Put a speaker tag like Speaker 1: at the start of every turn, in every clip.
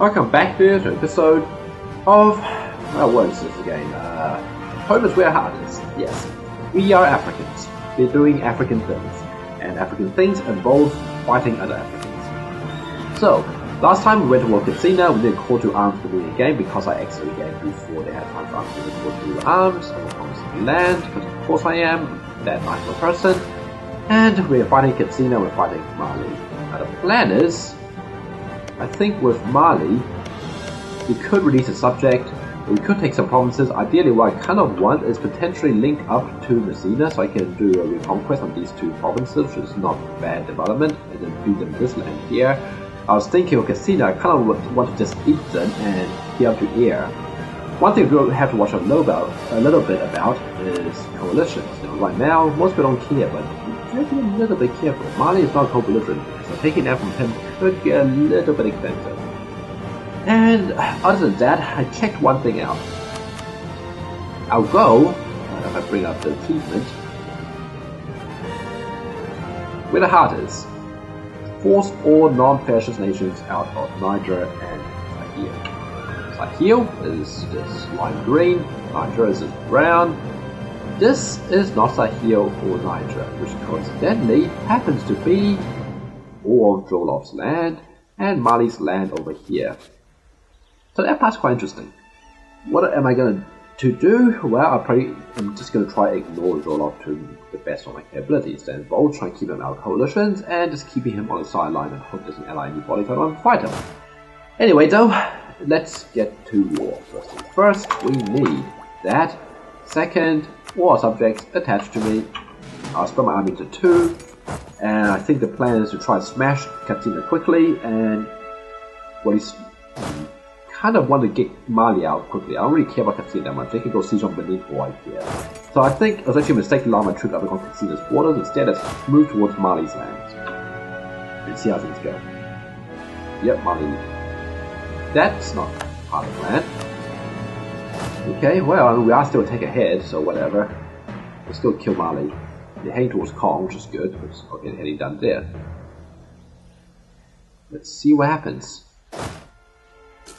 Speaker 1: Welcome back to an episode of, well, what is this again? Home is where heart is. Yes, we are Africans. We're doing African things, and African things involve fighting other Africans. So, last time we went to World Casino, we didn't call to arms to win the game because I exited the game before they had time to arms. We called to arms, I was promising land, because of course I am that nice little person. And we're fighting Casino, we're fighting Mali. Now the plan is, I think with Mali, we could release a subject, we could take some provinces. Ideally what I kind of want is potentially link up to Messina so I can do a reconquest on these two provinces, which is not bad development, and then feed them this land here. I was thinking of Casino, I kind of want to just eat them and be able to air. One thing we have to watch a little bit about is coalitions. You know, right now, most people don't care, but you have to be a little bit careful. Mali is not co-belligerent, so taking that from him could get a little bit expensive. And other than that, I checked one thing out. I'll go, if I bring up the achievement, where the heart is. Force all non-fascist nations out of Niger and Sahel. Sahel is lime green, Niger is brown. This is not Sahel or Niger, which coincidentally happens to be all of Jolof's land and Mali's land over here. So that part's quite interesting. What am I going to do? Well, I'm just going to try to ignore Jolof to the best of my capabilities. Then both try and keep him out of coalitions and just keeping him on the sideline and hope doesn't ally anybody if I don't fight him. Anyway though, let's get to war. First, we need that. Second, war subjects attached to me. I'll split my army into two, and I think the plan is to try to smash Katina quickly, and well, he's kind of want to get Mali out quickly. I don't really care about Katina that much. They can go siege on Benin for right here. So I think it was actually a mistake to allow my troops up on Katina's borders. Instead, let's move towards Mali's land and see how things go. Yep, Mali. That's not part of the plan. Okay, well, I mean, we are still a take ahead, so whatever. We'll still kill Mali. They're heading towards Kong, which is good. Okay, heading down there. Let's see what happens.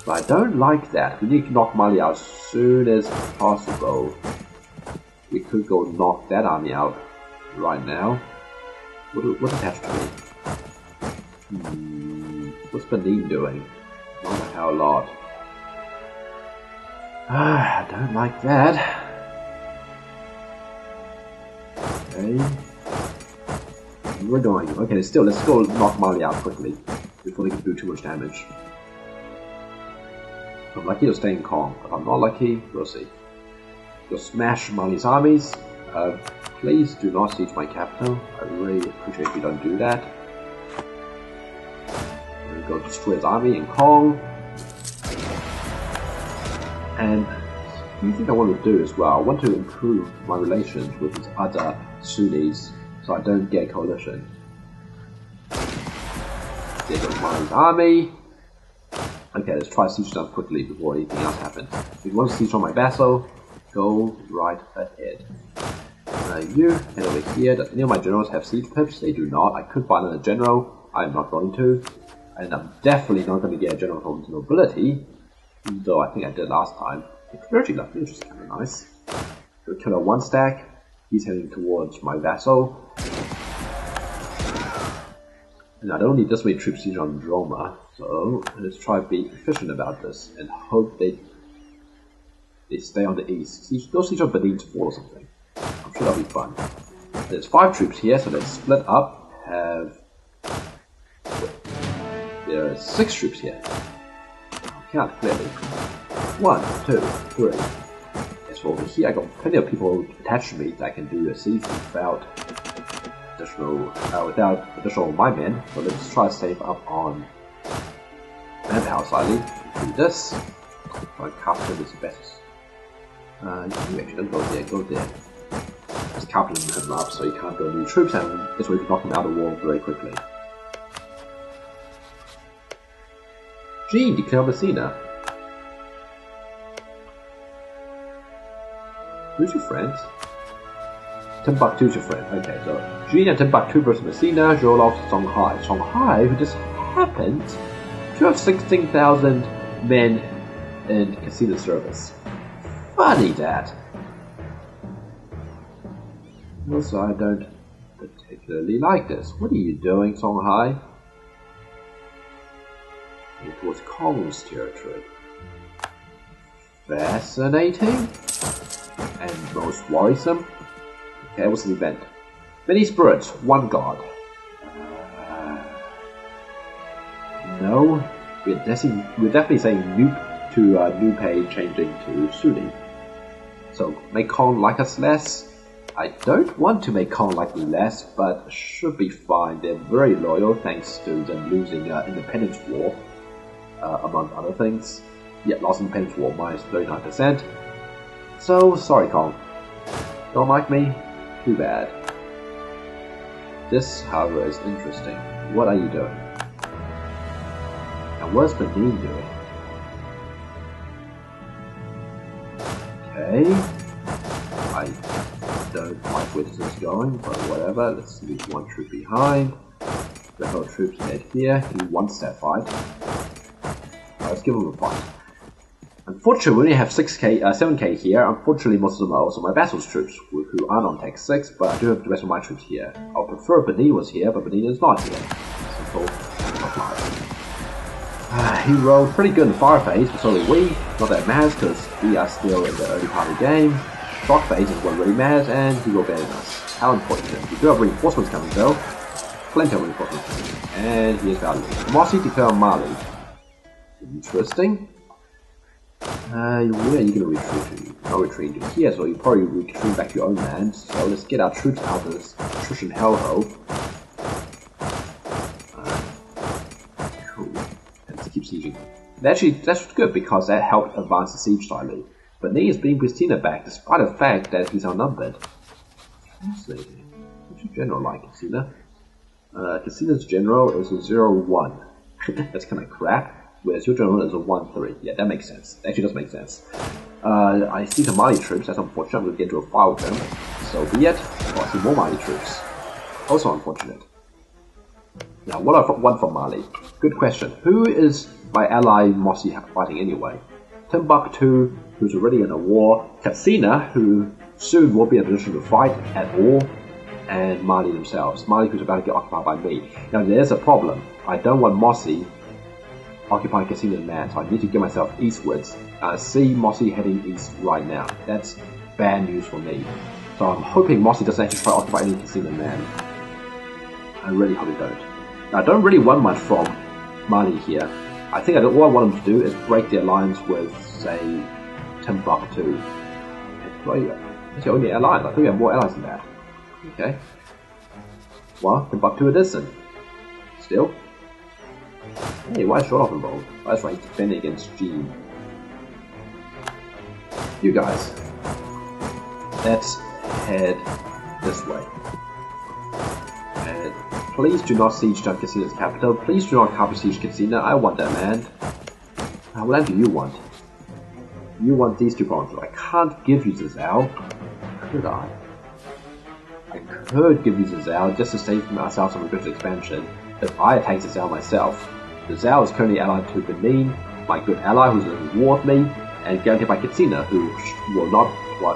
Speaker 1: But I don't like that. We need to knock Mali out as soon as possible. We could go knock that army out right now. What's attached to me? What's Benin doing? Not a hell of a lot. I don't like that. Okay. We're going. Okay, still, let's go knock Mali out quickly before they can do too much damage. If I'm lucky to stay in Kong. If I'm not lucky, we'll see. Go smash Mali's armies. Please do not siege my capital. I really appreciate if you don't do that. I'm gonna go destroy his army in Kong. And the thing I want to do as well, I want to improve my relations with these other Sunnis so I don't get a coalition. There goes Mali's army. Okay, let's try to siege them quickly before anything else happens. If you want to siege on my vassal, go right ahead. You head over here. Does any of my generals have siege pips? They do not. I could find another general. I'm not going to. And I'm definitely not going to get a general from nobility. Though I think I did last time. Clergy left me, which is kind of nice. We'll kill one stack. He's heading towards my vassal. And I don't need this many troops siege on Roma, so let's try to be efficient about this and hope they stay on the east. Go siege on Benin's fort or something. I'm sure that'll be fun. There's 5 troops here, so let's split up. There are 6 troops here. Count clearly. 1, 2, 3. As for over here, I got plenty of people attached to me that I can do a siege without additional my men. So let's try to save up on manpower slightly. Do this. My captain is the best. You actually don't go there, go there. Just captain him up so he can't build new troops, and this way we can knock him out of the war very quickly. Gene, declare Messina. Who's your friends? Timbuktu's your friend. Okay, so Gene and Timbuktu versus Messina, Jolof, Songhai. Songhai, who just happened to have 16,000 men in casino service. Funny that. Also, I don't particularly like this. What are you doing, Songhai? It was Kong's territory. Fascinating and most worrisome. Okay, what's the event? Many spirits, one god. No, we're definitely saying Nupe to Nupe changing to Sunni. So make Kong like us less. I don't want to make Kong like me less, but should be fine. They're very loyal thanks to them losing Independence War, among other things. Yeah, lost Independence War minus 39%. So, sorry Kong. Don't like me? Too bad. This, however, is interesting. What are you doing? And what's Benin doing? Okay. I don't like where this is going, but whatever. Let's leave one troop behind. The whole troops head here. He wants that fight. Let's give him a fight. Unfortunately, we only have 7k here. Unfortunately, most of them are also my vassal's troops, who aren't on tech 6, but I do have the rest of my troops here. I would prefer Benin was here, but Benin is not here. Simple. He rolled pretty good in fire phase, but so did we. Not that matters, because we are still in the early part of the game. Shock phase is what really matters, and he will ban us. How unfortunate. We do have reinforcements coming though. Plenty of reinforcements coming. And he is valuable. Mossy declare Mali. Interesting. Where are you going to retreat to? Not retreating to here, so you probably retreat back to your own land. So let's get our troops out of this attrition hellhole. Cool. Let's keep sieging. Actually, that's good because that helped advance the siege slightly. But Ney is being Christina back despite the fact that he's outnumbered. Fascinating. What's your general like, Christina? Christina's general is a 0-1. That's kind of crap. Whereas your general is a 1-3. Yeah, that makes sense. That actually does make sense. I see some Mali troops. That's unfortunate. I'm going to get into a fight with them. So be it. Oh, I see more Mali troops. Also unfortunate. Now, what I want from Mali? Good question. Who is my ally Mossy fighting anyway? Timbuktu, who's already in a war. Katsina, who soon won't be in a position to fight at all. And Mali themselves. Mali, who's about to get occupied by me. Now, there's a problem. I don't want Mossy occupying Casino Man, so I need to get myself eastwards. See Mossy heading east right now. That's bad news for me. So I'm hoping Mossy doesn't actually try to occupy any Casino Man. I really hope he don't. Now, I don't really want much from Mali here. I think all I want him to do is break the alliance with, say, Timbuktu. That's your only alliance. I thought we have more allies than that. Okay. Well, Timbuktu it isn't. Still. Hey, why is Short involved? That's right, he's defending against Gene. You guys. Let's head this way. And please do not siege down Casina's capital. Please do not copy siege Casina. I want that land. What land do you want? You want these two provinces. I can't give you Zizao. Could I? I could give you Zizao just to save ourselves from regretted expansion if I attack Zizao myself. Zizao is currently allied to Benin, my good ally who's in a war with me, and guaranteed by Katsina, who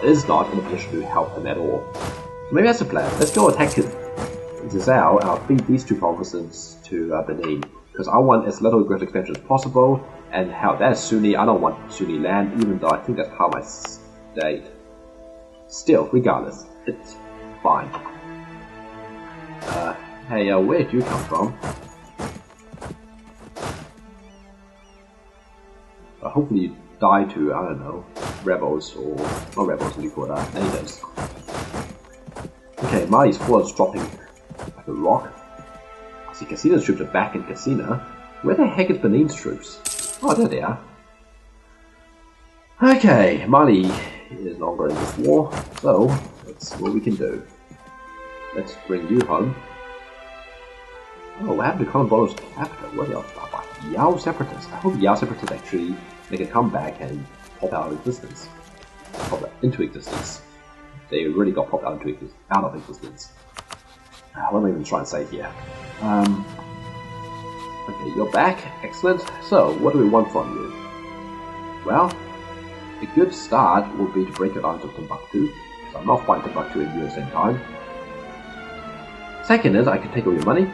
Speaker 1: is not in a position to help him at all. So maybe that's the plan. Let's go attack Zizao and I'll feed these two provinces to Benin, because I want as little aggressive expansion as possible, and how that's Sunni, I don't want Sunni land, even though I think that's part of my state. Still, regardless, it's fine. Hey, where'd you come from? Hopefully you die to, I don't know, rebels, or not rebels, what do you call that, natives. Okay, Mali's force dropping like a rock. I see Casina's troops are back in Casina. Where the heck is Benin's troops? Oh, there they are. Okay, Mali is no longer in this war, so let's see what we can do. Let's bring you home. Oh, what happened to Colombo's capital? What else? Yao Separatists. I hope Yao Separatists actually make a comeback and pop out of existence. Pop into existence. They really got popped out of existence. What am I even trying to say here? Okay, you're back. Excellent. So, what do we want from you? Well, a good start would be to break your lines of Timbuktu. So I'm not fighting Timbuktu and you at the same time. Second is, I can take all your money.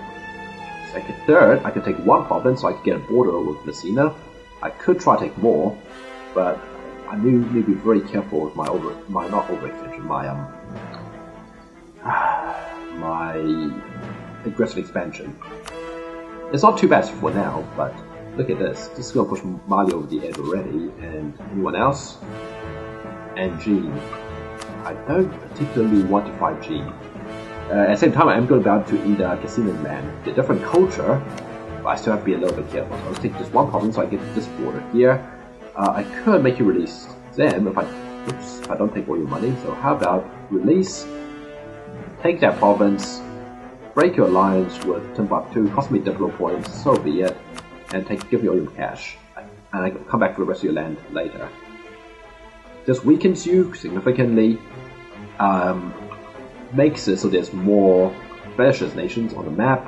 Speaker 1: Third, I can take one province so I can get a border with Messina. I could try to take more, but I need to be very careful with my aggressive expansion. It's not too bad for now, but look at this. This is going to push Mali over the edge already, and anyone else? And Jean. I don't particularly want to fight Jean. At the same time, I am going about to eat Cassinian land. They're a different culture, but I still have to be a little bit careful. So I'll take just one province so I get this border here. I could make you release them if I don't take all your money. So how about release, take that province, break your alliance with Timbuktu, cost me diplo points, so be it, and give me all your cash. And I can come back for the rest of your land later. This weakens you significantly. Makes it so there's more fascist nations on the map.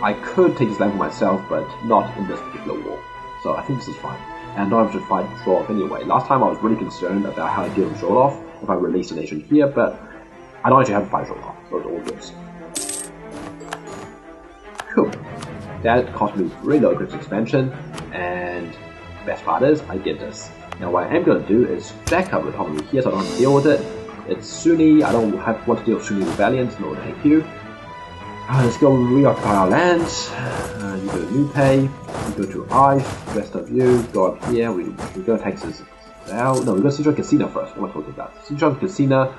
Speaker 1: I could take this land for myself, but not in this particular war. So I think this is fine. And now I should fight Zholov anyway. Last time I was really concerned about how I deal with Zholov if I release a nation here, but I don't actually have to fight Zholov, so it's all good. Cool. That cost me really low aggressive expansion, and the best part is I get this. Now what I am going to do is jack up the autonomy here so I don't have to deal with it. It's Sunni, I don't want to deal with Sunni rebellions, no thank you. Let's go reoccupy our lands. You go to Nupe, you go to Ife, the rest of you go up here, we go to Texas. Now, no, we go to Sichuan Casino first, what am I talking about? Sichuan Casino,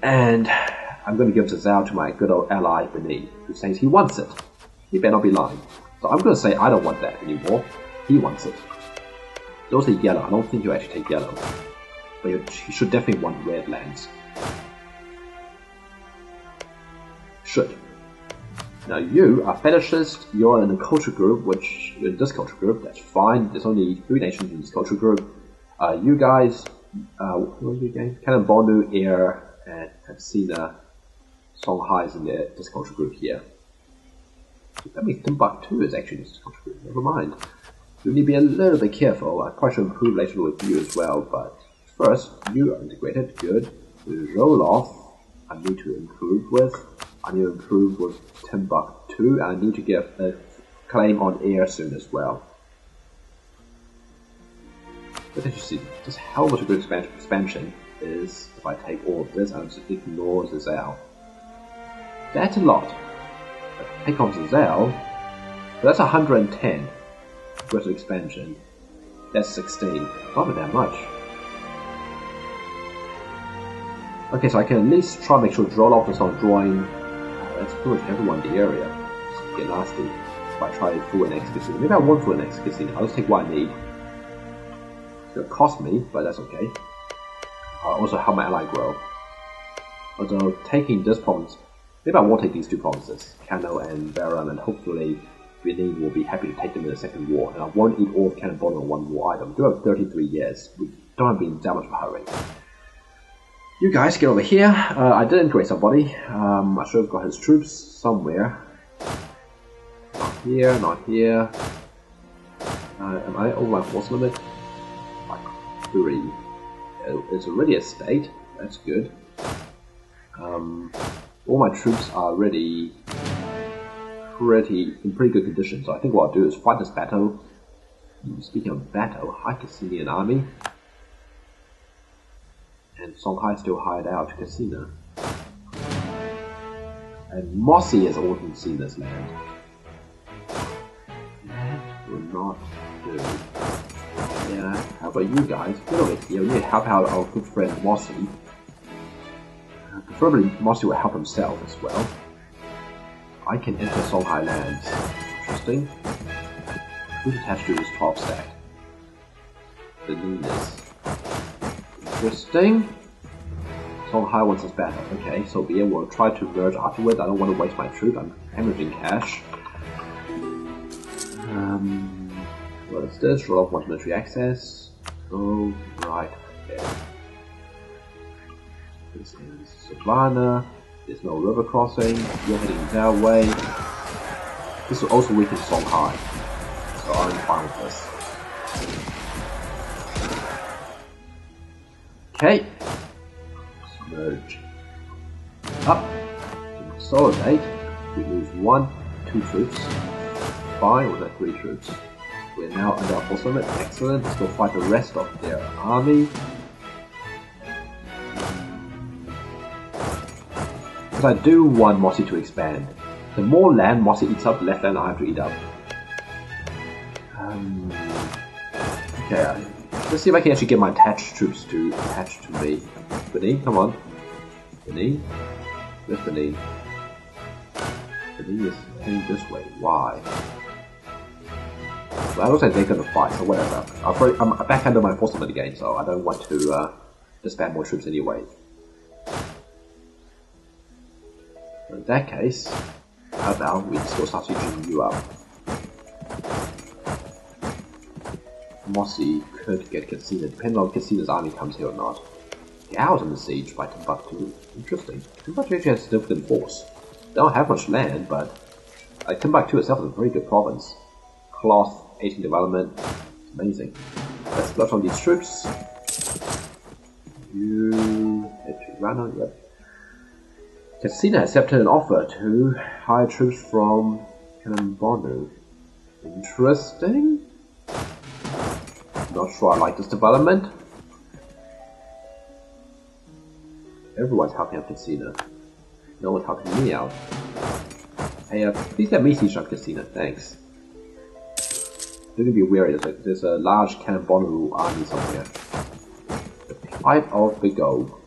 Speaker 1: and I'm going to give Zazao to my good old ally Benin, who says he wants it. He better not be lying. So I'm going to say I don't want that anymore, he wants it. Those are yellow, I don't think you'll actually take yellow. But you should definitely want red lands. Should. Now you are fetishist, you're in a culture group, which, in this culture group, that's fine, there's only 3 nations in this culture group. You guys, who are you again? Canon Bonu, Air, and Hatsina, Songhai is in this culture group here. That means Timbuktu is actually in this culture group, never mind. You need to be a little bit careful, I probably should improve later with you as well, but first, you are integrated, good. Zholov, I need to improve with. I need to improve with Timbuktu, and I need to get a claim on air soon as well. But as you see, just how much of an expansion is if I take all of this and just ignore Zazao. That's a lot. But take on Zazao, but that's 110 aggressive expansion. That's 16. Not that much. Okay, so I can at least try to make sure Zholov is not drawing. That's pretty much everyone in the area. It's get nasty. If I try full an X casino. Maybe I want full an X casino. I'll just take what I need. It's gonna cost me, but that's okay. I'll also help my ally grow. Although taking this province, maybe I won't take these 2 provinces, Kano and Baran, and hopefully Benin will be happy to take them in the second war. And I won't eat all of Cannon Bonu in 1 war either. We do have 33 years. We don't have been that much of a hurry. You guys get over here. I did integrate somebody. I should have got his troops somewhere. Not here, not here. Am I over my force limit? Like 3. It's already a state. That's good. All my troops are already in pretty good condition. So I think what I'll do is fight this battle. Speaking of battle, High Cassinian army. And Songhai still hired out to Casino. And Mossy has also seen this land. That will not do. Yeah, how about you guys? Get over here, we need to help out our good friend Mossy. Preferably Mossy will help himself as well. I can enter Songhai lands. Interesting. Who's attached to his 12 stack? The Lunas. Interesting. Songhai wants this battle. Okay, so be it. We'll try to merge afterwards. I don't want to waste my troops. I'm hemorrhaging cash. What is this? Zholov wants military access. Oh, right. Okay. This is Savannah. There's no river crossing. You're heading that way. This will also weaken Songhai, so I'm fine with this. Okay. Merge. Up. Consolidate. We lose 1, 2 troops. Fine with that 3 troops. We're now under our force limit. Excellent. Let's go fight the rest of their army. Because I do want Mossy to expand. The more land Mossy eats up, the less land I have to eat up. Okay, let's see if I can actually get my attached troops to attach to me. Benin, come on. Benin? Where's Benin? Benin is heading this way. Why? Well, it looks like they're gonna fight, so whatever. I'm back under my force limit again, so I don't want to disband more troops anyway. In that case, how about we just go start sieging you up? Mossy could get Katsina, depending on if Katsina's army comes here or not. Gao's under siege by Timbuktu. Interesting. Timbuktu actually has a significant force. They don't have much land, but Timbuktu itself is a very good province. Cloth, 18 development, it's amazing. Let's splurge on these troops. You head to Rana, yep. Katsina accepted an offer to hire troops from Kanembornu. Interesting. Not sure I like this development. Everyone's helping out Katsina. No one's helping me out. Hey, please let me siege up Katsina, thanks. You're gonna be wary, there's a large Kanembornu army somewhere. The plight of Bigo.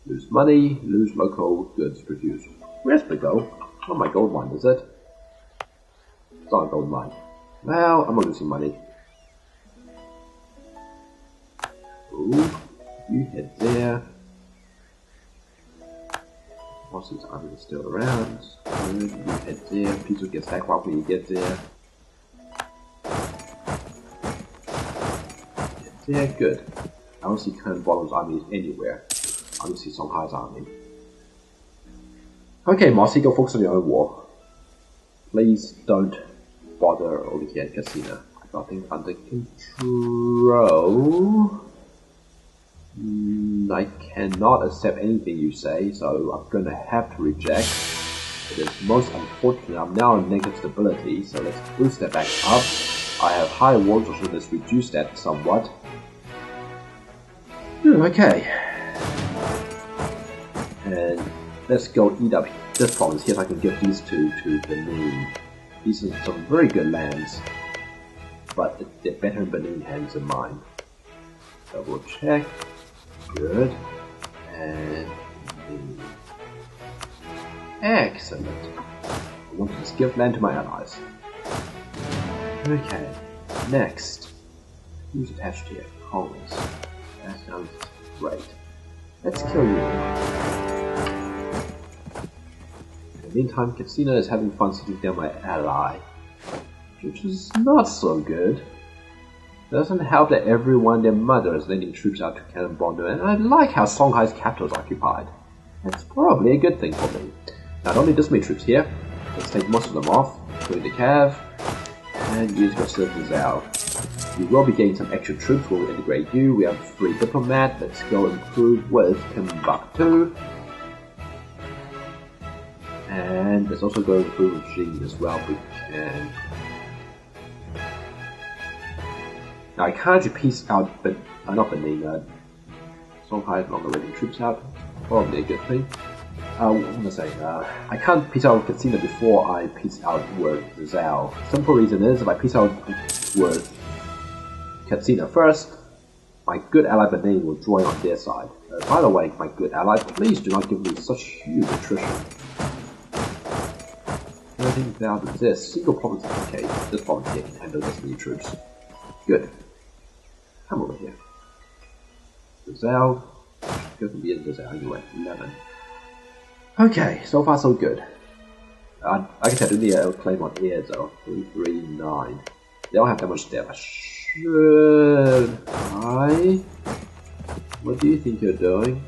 Speaker 1: Lose money, lose local goods produced. Where's Bigo? Not my gold mine, is it? It's not a gold mine. Well, I'm not losing money. Ooh, you head there. Mossy's army is still around. Good, you head there. Please don't get sacked when you get there. Get there, good. I don't see Kanembornu's army anywhere. I don't see Songhai's army. Okay, Mossy, go focus on your own war. Please don't bother over here at Katsina. I've got things under control. I cannot accept anything you say, so I'm gonna have to reject. It is most unfortunate. I'm now on negative stability, so let's boost that back up. I have high walls, so let's reduce that somewhat. Okay. And let's go eat up this province here so I can give these two to Benin. These are some very good lands, but they're better in Benin hands than mine. Double check. Good. And excellent. I want to just give land to my allies. Okay. Next. Who's attached here? Congress. That sounds great. Let's kill you now. In the meantime, Katsina is having fun sitting down my ally, which is not so good. It doesn't help that everyone and their mother is lending troops out to Kanembornu, and I like how Songhai's capital is occupied. That's probably a good thing for me. Now, don't need this many troops here. Let's take most of them off, including the Cav, and use your services out. We will be getting some extra troops. We'll integrate you. We have 3 diplomat. Let's go improve with Timbuktu. And let's also go improve with Jing as well if we can. Now I can't actually peace out, but not Benin. Songhai is longer raiding troops out. Probably a good thing. What am I saying? I can't peace out with Katsina before I peace out with Zhao. Simple reason is if I peace out with Katsina first, my good ally Benin will join on their side. By the way, my good ally, please do not give me such huge attrition. 13,000 this single province. Okay, this province here can handle this many troops. Good. Come over here. Zhao. Go from the end of Zhao anyway. 11. Okay, so far so good. Like I said, I do need a claim on here though. 339. They don't have that much depth. Should I? What do you think you're doing?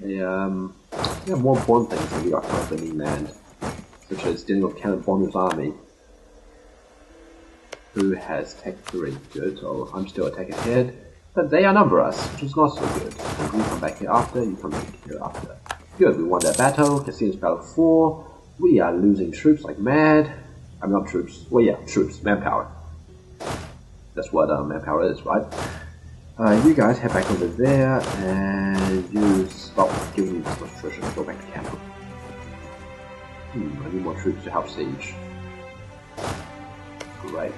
Speaker 1: more important things than we are currently in land, such as dealing with Cannon Bonner's army, who has tech 3. Good, so I'm still a tech ahead, but they outnumber us, which is not so good. And you come back here after, you come back here after. Good, we won that battle. Casino's battle 4. We are losing troops like mad. I'm not troops. Well, yeah, troops, manpower. That's what manpower is, right? You guys head back over there, and you stop giving me this much attrition. Go back to camp. I need more troops to help siege. Great.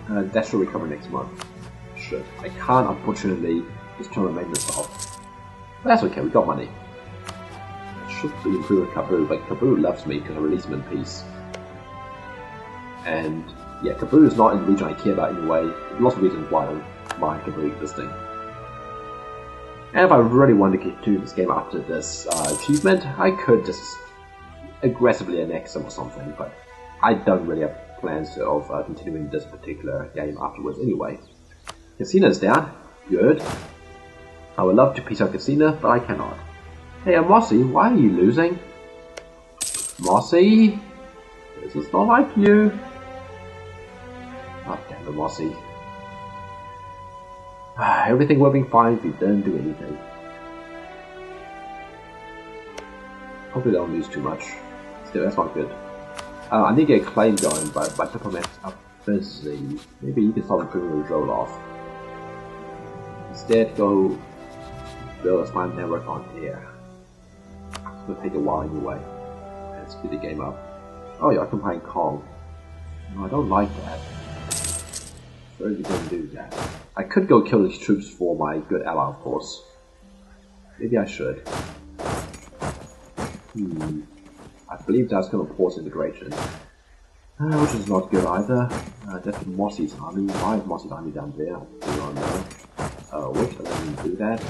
Speaker 1: That should recover next month. Should. I can't, unfortunately, just turn my maintenance off. But that's okay, we got money. I should be improving Kabul, but Kabul loves me because I release him in peace. And yeah, Kabul is not in the region I care about anyway. There's lots of reasons why I don't mind Kabul existing. And if I really wanted to get to this game after this achievement, I could just aggressively annex them or something, but I don't really have plans of continuing this particular game afterwards anyway. Casino's down. Good. I would love to piece out Casino, but I cannot. Hey, Mossy, why are you losing? Mossy? This is not like you. Oh, damn it, Mossy. Everything would have been fine if you didn't do anything. Hopefully they don't lose too much. Still, that's not good. I need to get a claim going, but my diplomats are busy. Maybe you can start improving the roll off. Instead, go build a spy network on here. It's gonna take a while anyway. And speed the game up. Oh, you're occupying Kong. No, I don't like that. So you didn't do that. I could go kill these troops for my good ally, of course. Maybe I should. I believe that's going to force integration. Which is not good either. That's Mossy's army. Why is Mossy's army down there? I don't know. Which doesn't do that.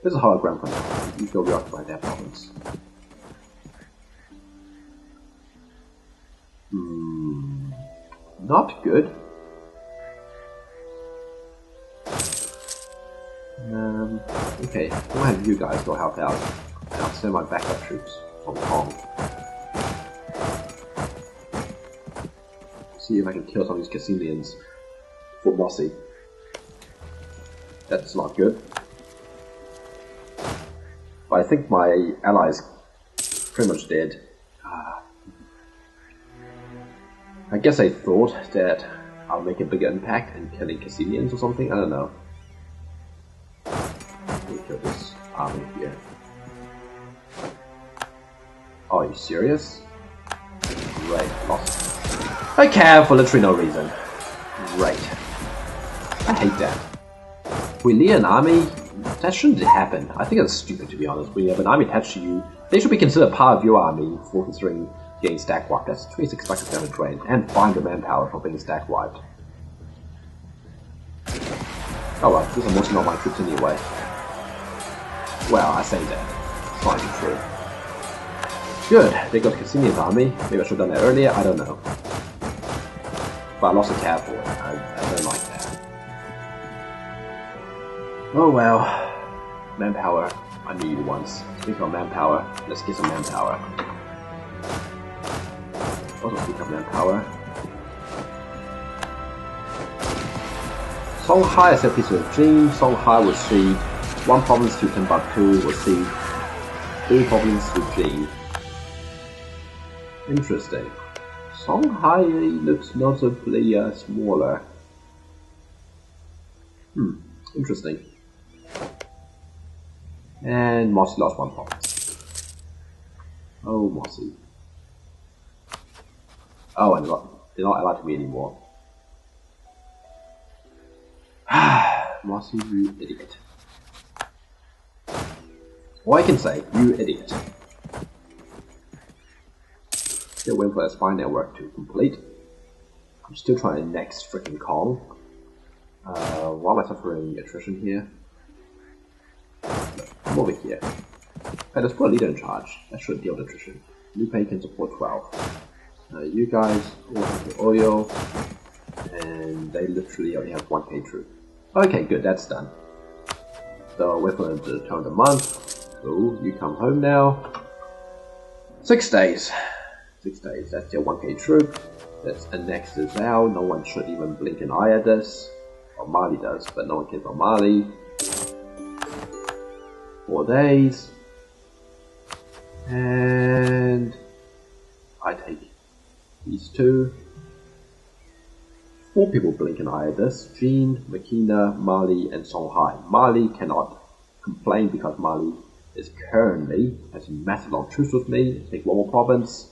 Speaker 1: This is a hard ground for now. You go reoccupy that province. Not good. Okay, I'm gonna have you guys go help out. And I'll send my backup troops from Kong. See if I can kill some of these Cassinians for Mossy. That's not good. But I think my ally is pretty much dead. I guess I thought that I'll make a bigger impact in killing Cassinians or something, I don't know. Let me kill this army here. Oh, are you serious? Great, lost. Okay, for literally no reason. Great. I hate that. We lead an army, that shouldn't happen. I think that's stupid, to be honest. When you have an army attached to you, they should be considered part of your army for considering getting stack wiped. That's 26 seconds damage drain, and 500 manpower for being stack wiped. Oh well, these are mostly not my troops anyway. Well, I say that. It's not even true. Good, they got Cassinian's army. Maybe I should have done that earlier, I don't know. But I lost a cab for it. I don't like that. Oh well. Manpower. I knew you once. Speaking of manpower, let's get some manpower. Also speak of manpower. Songhai is a piece of Jing. Songhai will cede 1 province to Timbuktu, will cede 3 provinces to Jing. Interesting. Songhai looks notably smaller. Interesting. And Mossy lost 1 province. Oh, Mossy. Oh, and they're not allied to me anymore. Mossy, you idiot. Or I can say, you idiot. Still waiting for that spy network to complete. I'm still trying to next freaking Kong. Why am I suffering attrition here? Come over here. Hey, let's put a leader in charge. That should deal with attrition. Liu Pei can support 12. You guys go into oil, and and they literally only have 1k troop. Okay, good, that's done. So we're going to turn the month. Cool, you come home now. 6 days. 6 days, that's your 1k troop. Let's annex this out. No one should even blink an eye at this. Well, Mali does, but no one cares about Mali. 4 days. And I take these two. 4 people blink an eye at this. Jean, Makina, Mali, and Songhai. Mali cannot complain because Mali is currently has a massive long truce with me. Take one more province.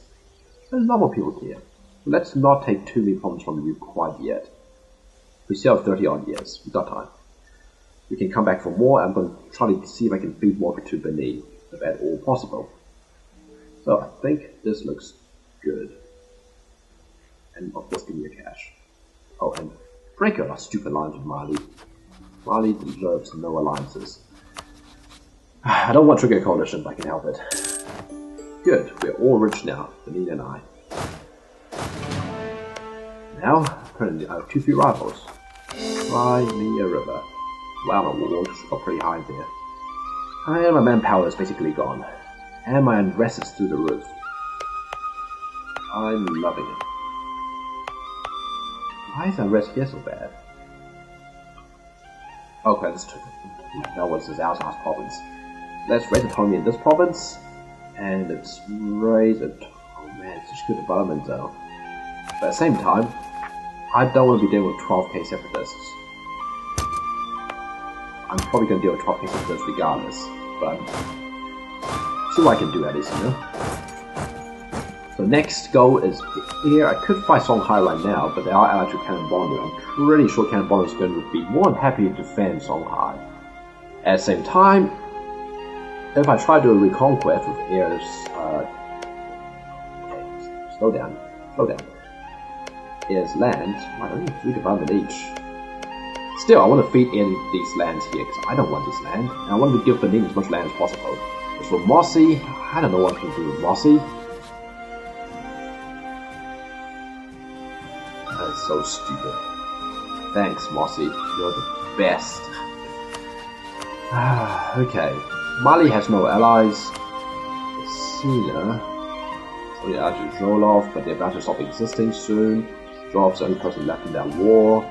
Speaker 1: There's a lot more people here. Let's not take too many provinces from you quite yet. We still have 30 odd years. We've got time. We can come back for more. I'm going to try to see if I can feed more to Benin, if at all possible. So I think this looks good. And of course, give me your cash. Oh, and break our stupid alliance with Mali. Mali deserves no alliances. I don't want to trigger a coalition, but I can help it. Good, we're all rich now, Benin and I. Now, currently I have 2 free rivals. Try me a river. Wow, my walls got pretty high there. And my manpower is basically gone. And my unrest is through the roof. I'm loving it. Why is unrest here so bad? Okay, that was his outside province. Let's raise autonomy in this province. And let's raise it. Oh man, such good development though. But at the same time, I don't want to be dealing with 12k separatists. I'm probably going to deal with 12k separatists regardless, but see what I can do at least, you know? So next goal is here. I could fight Songhai right now, but they are allied to Cannon Bondu. I'm pretty sure Cannon Bondu is going to be more than happy to defend Songhai. At the same time, if I try to do a reconquest with heirs, okay, slow down. Heirs land, I only have 3 development each. Still, I want to feed in these lands here because I don't want this land, and I want to give Benin as much land as possible. As for Mossy, I don't know what I can do with Mossy. That's so stupid. Thanks, Mossy. You're the best. Okay. Mali has no allies. Sina. So yeah, actually Zholov, but they're about to stop existing soon. Zholov's the only person left in that war.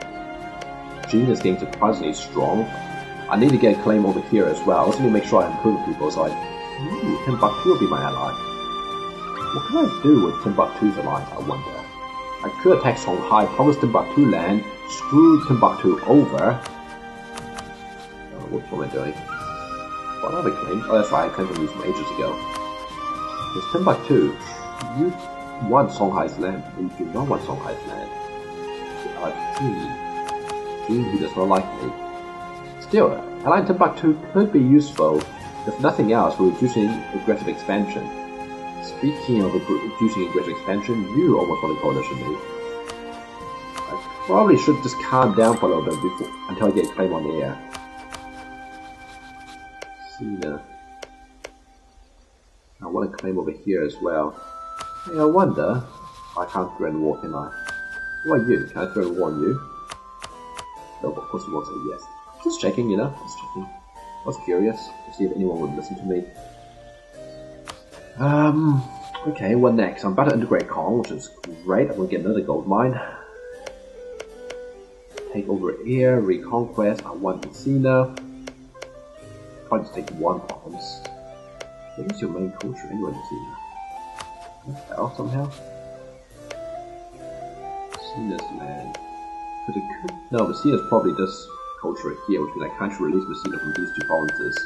Speaker 1: Jean is getting surprisingly strong. I need to get a claim over here as well. I also need to make sure I improve people, so Timbuktu will be my ally. What can I do with Timbuktu's alliance, I wonder? I could attack Songhai, promise Timbuktu land, screw Timbuktu over. What am I doing? What other claims? Oh, that's right, I claimed these from ages ago. It's Timbuktu. You want Songhai's land, but you do not want Songhai's land. Jean, who does not like me. Still, allying Timbuktu could be useful, if nothing else, for reducing aggressive expansion. Speaking of reducing aggressive expansion, you almost want to coalition me. I probably should just calm down for a little bit before, until I get a claim on the air. Sina. I want to claim over here as well. Hey, I wonder. I can't threaten war, can I? What about you? Can I threaten war on you? No, of course you won't say yes. Just checking, you know? Just checking. I was curious to see if anyone would listen to me. Okay, what next? I'm about to integrate Kong, which is great. I'm gonna get another gold mine. Take over here, reconquest. I want Messina. Probably just take one province. What is your main culture anyway, Messina? Fell somehow? Messina's land. But it could. No, Messina's probably this culture here, which means I can't release Messina from these 2 provinces.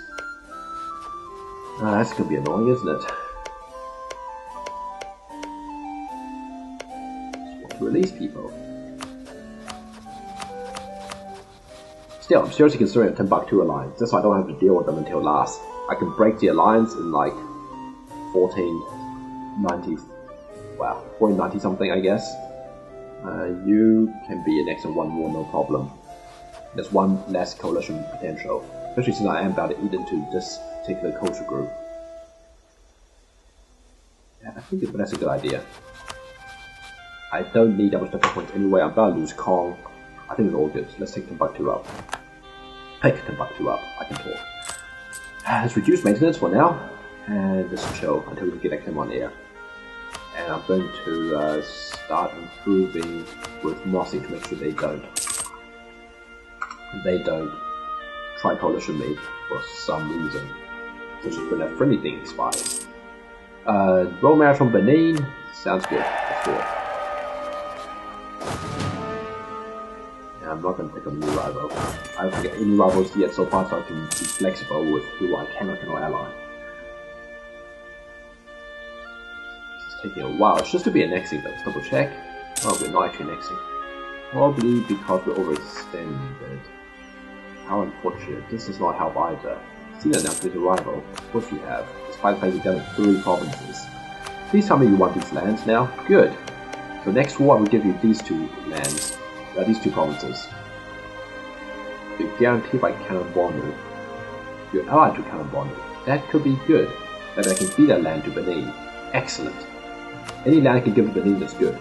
Speaker 1: That's gonna be annoying, isn't it? Just want to release people. Still, I'm seriously considering a Timbuktu alliance, just so I don't have to deal with them until last. I can break the alliance in like 1490, wow, 1490 something, I guess. You can be annexed in 1 war, no problem. There's 1 less coalition potential, especially since I am about to eat into this particular culture group. Yeah, I think that's a good idea. I don't need that much different points anyway. I'm about to lose Kong I think it's all good. Let's take Timbuktu up. Pick Timbuktu up. I can talk. Let's reduce maintenance for now, and just chill until we can get them on air. And I'm going to start improving with Mossy to make sure they don't try coalition me for some reason, such as when a friendly thing expires. Royal marriage from Benin sounds good. Let's do it. And I'm not going to pick a new rival. I don't think any rivals yet so far, so I can be flexible with who I can or cannot ally. This is taking a while. It's just to be annexing, let's double check. Oh, we're not actually annexing. Probably because we're overextended. How unfortunate. This does not help either. See that now with a rival. Of course you have. Despite the fact you've done 3 provinces. Please tell me you want these lands now. Good. So next war I will give you these 2 lands. These 2 provinces. You're guaranteed by Cannonbonu. You're allied to Cannonbonu. That could be good. That I can feed that land to Benin. Excellent. Any land I can give to Benin is good.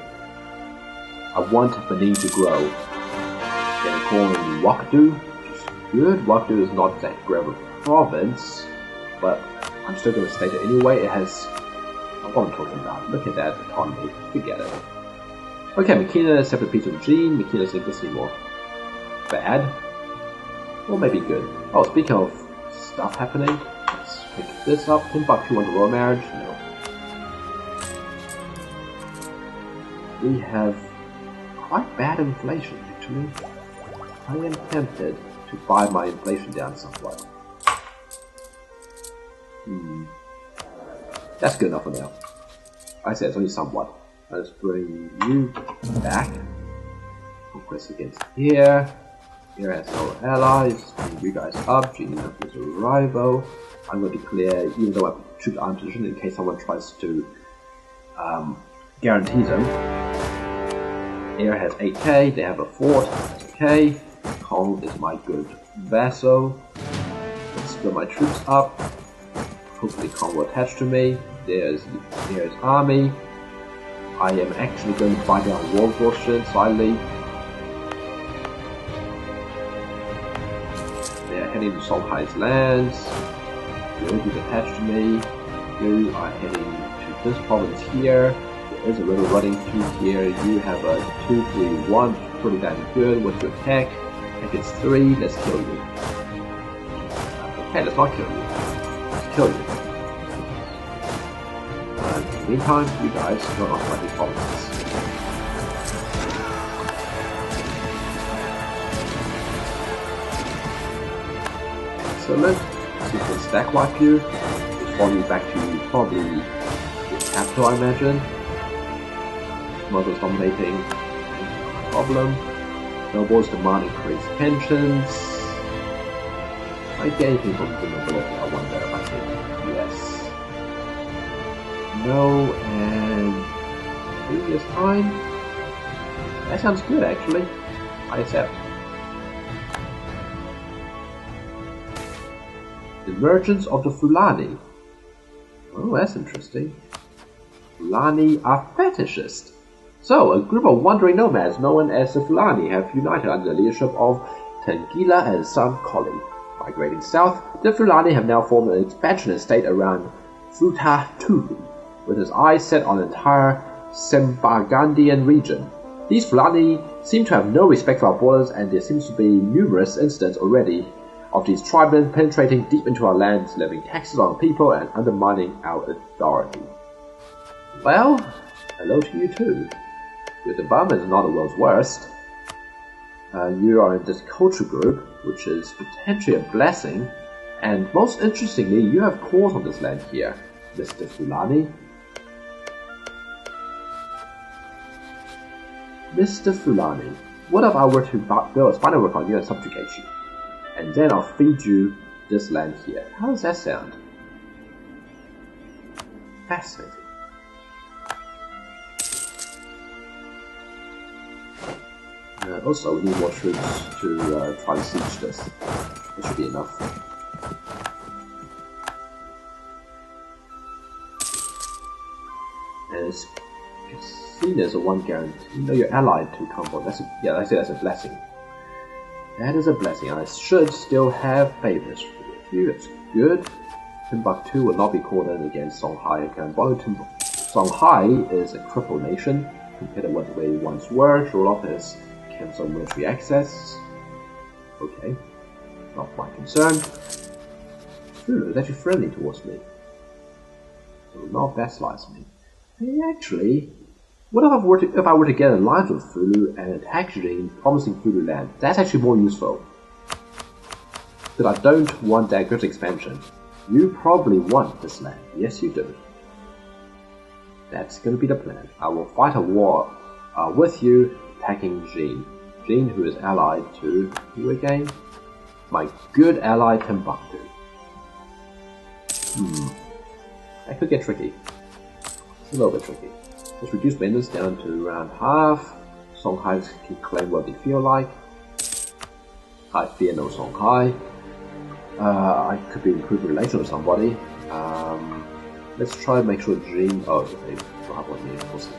Speaker 1: I want Benin to grow. Then calling Wakdu, which is good. Wakdu is not that great of a province, but I'm still going to state it anyway. It has. What I'm talking about. Look at that autonomy. Forget it. Okay, Makina, separate piece of gene. Makina's like this anymore. Bad. Or maybe good. Oh, speaking of stuff happening, let's pick this up. Timbuktu on the royal marriage. No. We have quite bad inflation, actually. I am tempted to buy my inflation down somewhat. That's good enough for now. I said it's only somewhat. Let's bring you back. Conquest against here. Here has no allies. Bring you guys up. Gina is a rival. I'm going to declare, even though I shoot armed position in case someone tries to guarantee them. Air has 8k, they have a fort, that's okay. Kong is my good vassal. Let's split my troops up. Hopefully Kong will attach to me. There's army. I am actually going to buy down war exhaustion slightly. They are heading to Songhai's lands. Good, you've attached to me. You are heading to this province here. There is a little running through here. You have a 2-3-1, pretty damn good. What's your attack? Attack is 3, let's kill you. Okay, let's not kill you. Let's kill you. In the meantime, you guys don't occupy these provinces. Excellent. So we can stack wipe you. Respond you back to probably the capital, I imagine. Muslims dominating. No problem. Nobles demand increased pensions. I get anything from the nobility, I wonder if I say yes. No, and 3 years time. That sounds good actually. I accept. Emergence of the Fulani. Oh, that's interesting. Fulani are fetishist. So, a group of wandering nomads known as the Fulani have united under the leadership of Tangila and son Koli. Migrating south, the Fulani have now formed an expansionist state around Futatuhu, with its eyes set on the entire Sembagandian region. These Fulani seem to have no respect for our borders, and there seems to be numerous incidents already of these tribesmen penetrating deep into our lands, levying taxes on people and undermining our authority. Well, hello to you too. Your development is not the world's worst. You are in this culture group, which is potentially a blessing, and most interestingly, you have cores on this land here, Mr. Fulani. Mr. Fulani, what if I were to build a spinal work on you and subjugate you? And then I'll feed you this land here. How does that sound? Fascinating. Also, we need more troops to try to siege this. That should be enough. And it's seen as a one guarantee. You know, you're allied to combo. That's a blessing. That is a blessing. I should still have favors with you. It's good. Timbuktu will not be called in against Songhai again. Songhai is a crippled nation compared to what they once were. Europe has cancelled military access. Okay, not my concern. Fulu is actually friendly towards me, so will not backslice me. Hey, actually, what if I were to get an alliance with Fulu and attack Jin, promising Fulu land? That's actually more useful. But I don't want that great expansion. You probably want this land. Yes, you do. That's going to be the plan. I will fight a war with you, attacking Jin. Jin, who is allied to who again? My good ally Timbuktu. That could get tricky. It's a little bit tricky. Let's reduce maintenance down to around half. Songhai can claim what they feel like. I fear no Songhai. I could be improved relations with somebody. Let's try and make sure Jin. Oh, they don't have what of course they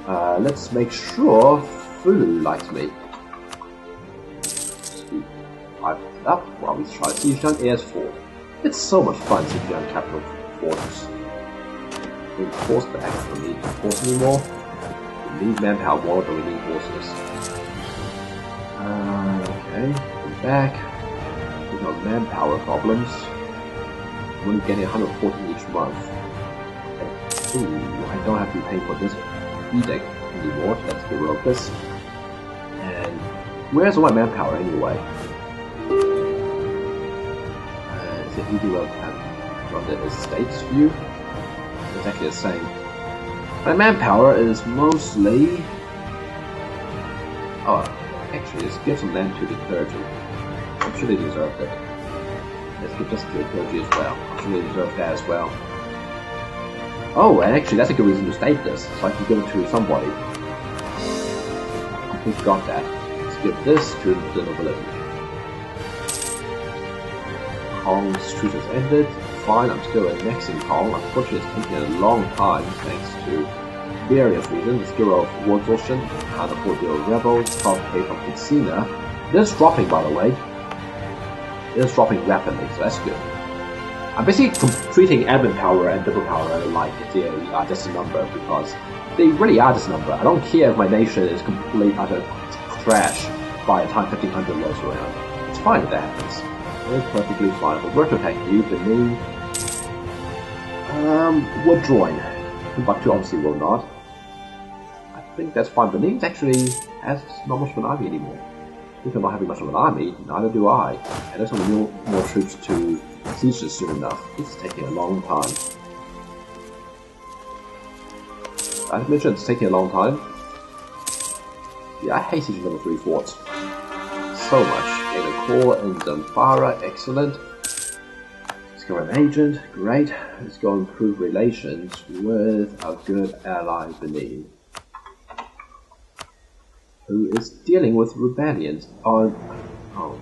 Speaker 1: have. Let's make sure Fulu likes me. Speed 5 up while we try Siege down Airs 4. It's so much fun sitting down Capital Fortress. Force back, don't need force anymore. We need manpower more than we need horses. Okay, we're back. We've got manpower problems. I'm only getting 114 each month. Okay. Ooh, I don't have to be paying for this edict anymore. Let's get rid of this. And where's all my manpower anyway? Is it easy from the estates view? It's actually the same. My manpower is mostly... Oh, actually, let's give some land to the clergy. I'm sure they deserve it. Let's give this to the clergy as well. I'm sure they deserve that as well. Oh, and actually, that's a good reason to state this, so I can give it to somebody. I think got that. Let's give this to the nobility. Kong's truce has ended. Fine, I'm still annexing Kong. Unfortunately, it's taking a long time thanks to various reasons. The skill of war exhaustion, the 4-0 rebels, 12k from Katsina. This is dropping, by the way. It is dropping rapidly, so that's good. I'm basically treating admin power and double power like they are just a number because they really are just a number. I don't care if my nation is complete utter trash by the time 1500 rolls around. It's fine if that happens. It's perfectly fine. But we're to attack you, Benin. Withdrawing. Timbuktu obviously will not. I think that's fine. Benin actually has not much of an army anymore. If I'm not having much of an army, neither do I. And there's only more troops to siege this soon enough. It's taking a long time. I mentioned it's taking a long time. Yeah, I hate sieging number 3 forts. So much. Gain a core in Zamfara, excellent. Let's go an agent, great. Let's go improve relations with our good ally Benin, who is dealing with rebellions on... Oh.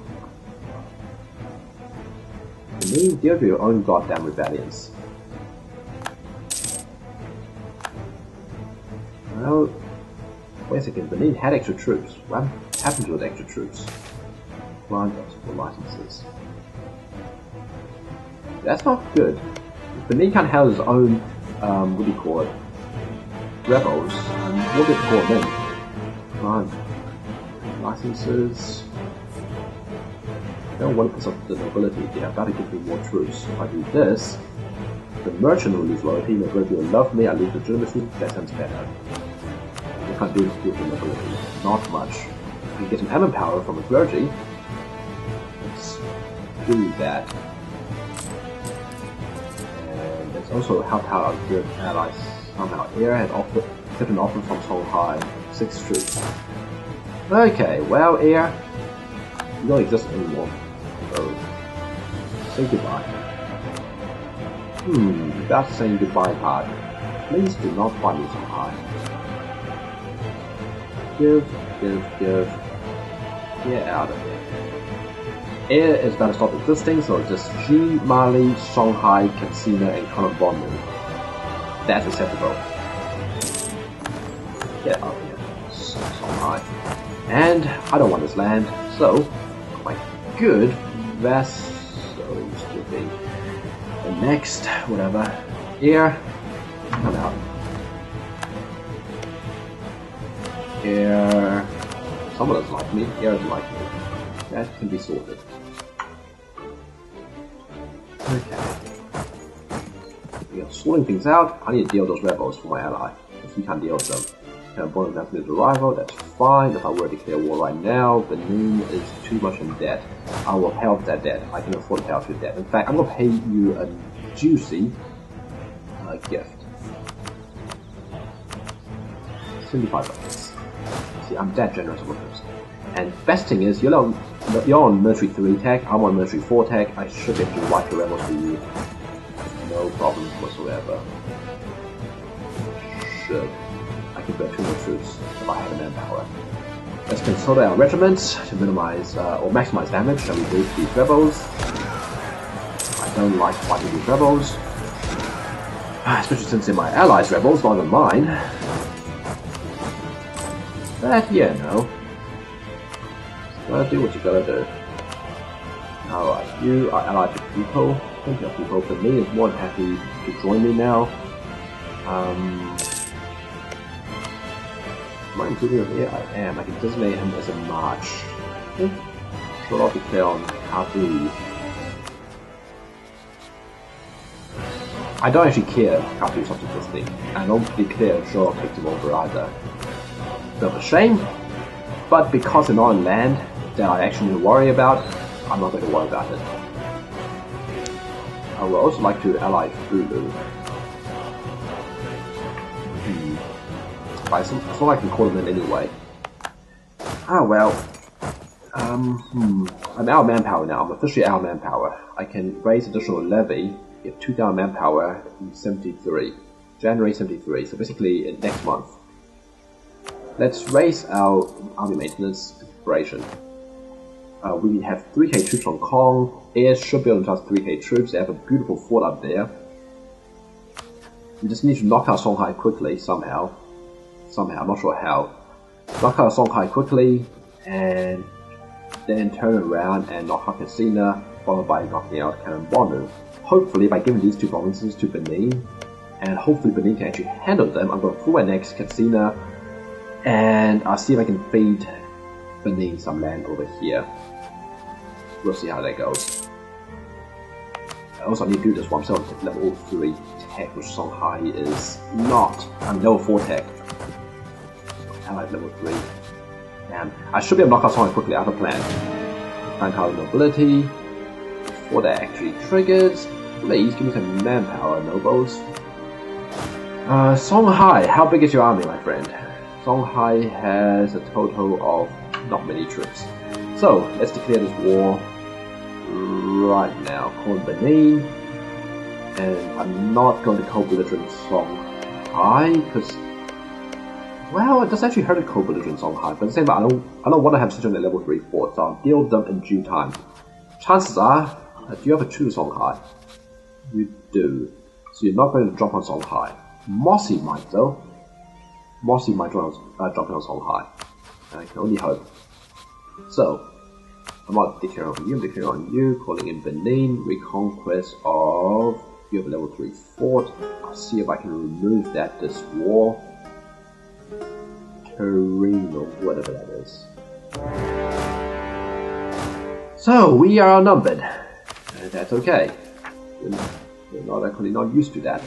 Speaker 1: Benin, deal with your own goddamn rebellions. Well, wait a second, Benin had extra troops. What happened to the extra troops? Grant export licenses. That's not good. Benin can't have his own, what do you call it? Rebels. And what did it call them? Grant licenses. I don't want to put up the nobility here. I've got to give me more troops. If I do this, the merchant will lose loyalty, the nobility will love me, I lose legitimacy. That sounds better. I can't do this with the nobility. Not much. I can get some admin power from the clergy. Let's do that. And let's also help out our good allies somehow. Air has accepted an offer from Songhai. 6 troops. Okay, well, Air, you don't exist anymore. So, say goodbye. That's saying goodbye part. Please do not fight me Songhai. Give. Get out of here. Air is going to stop existing, so it's just G, Mali, Songhai, Katsina, and Kanerbonu. That's acceptable. Get out of here, Songhai. And I don't want this land, so my good vessels will be the next, whatever, here, come out. Here, someone doesn't like me, here doesn't like me. That can be sorted. Okay. We are sorting things out. I need to deal with those rebels for my ally. If he can't deal with them. Can bonus that military rival, that's fine. If I were to declare war right now, Benin is too much in debt. I will pay off that debt. I can afford to pay off your debt. In fact, I'm going to pay you a juicy gift. 75 bucks. See, I'm that generous with this. And best thing is, you're on military 3 tech, I'm on military 4 tech. I should be able to wipe your rebels for you. No problem whatsoever. Should. I can build 2 more troops if I have manpower. Let's consolidate our regiments to minimize or maximize damage. Shall we do these rebels? I don't like fighting these rebels, especially since they're my allies' rebels, not than mine. But yeah, no. Gotta do what you gotta do. Alright, you are allied to people. Plenty of people. Benin is more than happy to join me now. Am I including him here? I am. I can designate him as a march. Should I declare on Kabu? I don't actually care if Kabu's up to this thing. I don't declare sure I'll pick him over either. Bit of a shame, but because they're not on land that I actually need to worry about, I'm not going to worry about it. I would also like to ally Fulu. It's not like I can call them in anyway. Ah well. I'm out of manpower now. I'm officially out of manpower. I can raise additional levy, get 2,000 manpower in 73. January 73, so basically in next month. Let's raise our army maintenance preparation. We have 3k troops on Kong. Airs should be able to just 3k troops. They have a beautiful fort up there. We just need to knock out Songhai quickly, somehow. I'm not sure how. Knock out Songhai quickly, and then turn around and knock out Casina, followed by knocking out Kanem-Bornu. Hopefully, by giving these 2 provinces to Benin, and hopefully Benin can actually handle them, I'm going to pull my next Casina, and I'll see if I can feed Benin some land over here. We'll see how that goes. I also need to do this one myself at level 3 tech, which Songhai is not. I'm level 4 tech. Allied level 3. Damn. I should be able to knock out Songhai quickly, I have a plan. Manpower nobility. Before that actually triggers, please give me some manpower, nobles. Songhai, how big is your army, my friend? Songhai has a total of not many troops. So, let's declare this war right now. Call Benin. And I'm not going to co-belligerent Songhai, because, well, it does actually hurt to co-belligerent Songhai, but at the same time, I don't want to have such a level 3 fort, so I'll deal with them in due time. Chances are, do you have a true Songhai? You do. So you're not going to drop on Songhai. Mossy might, though. Mossy might drop on Songhai. I can only hope. So, I'm not declaring on you, I'm declaring on you, calling in Benin, reconquest of, you have a level 3 fort. I'll see if I can remove that this war. Terrain or whatever that is. So, we are outnumbered. And that's okay. We're not actually not used to that.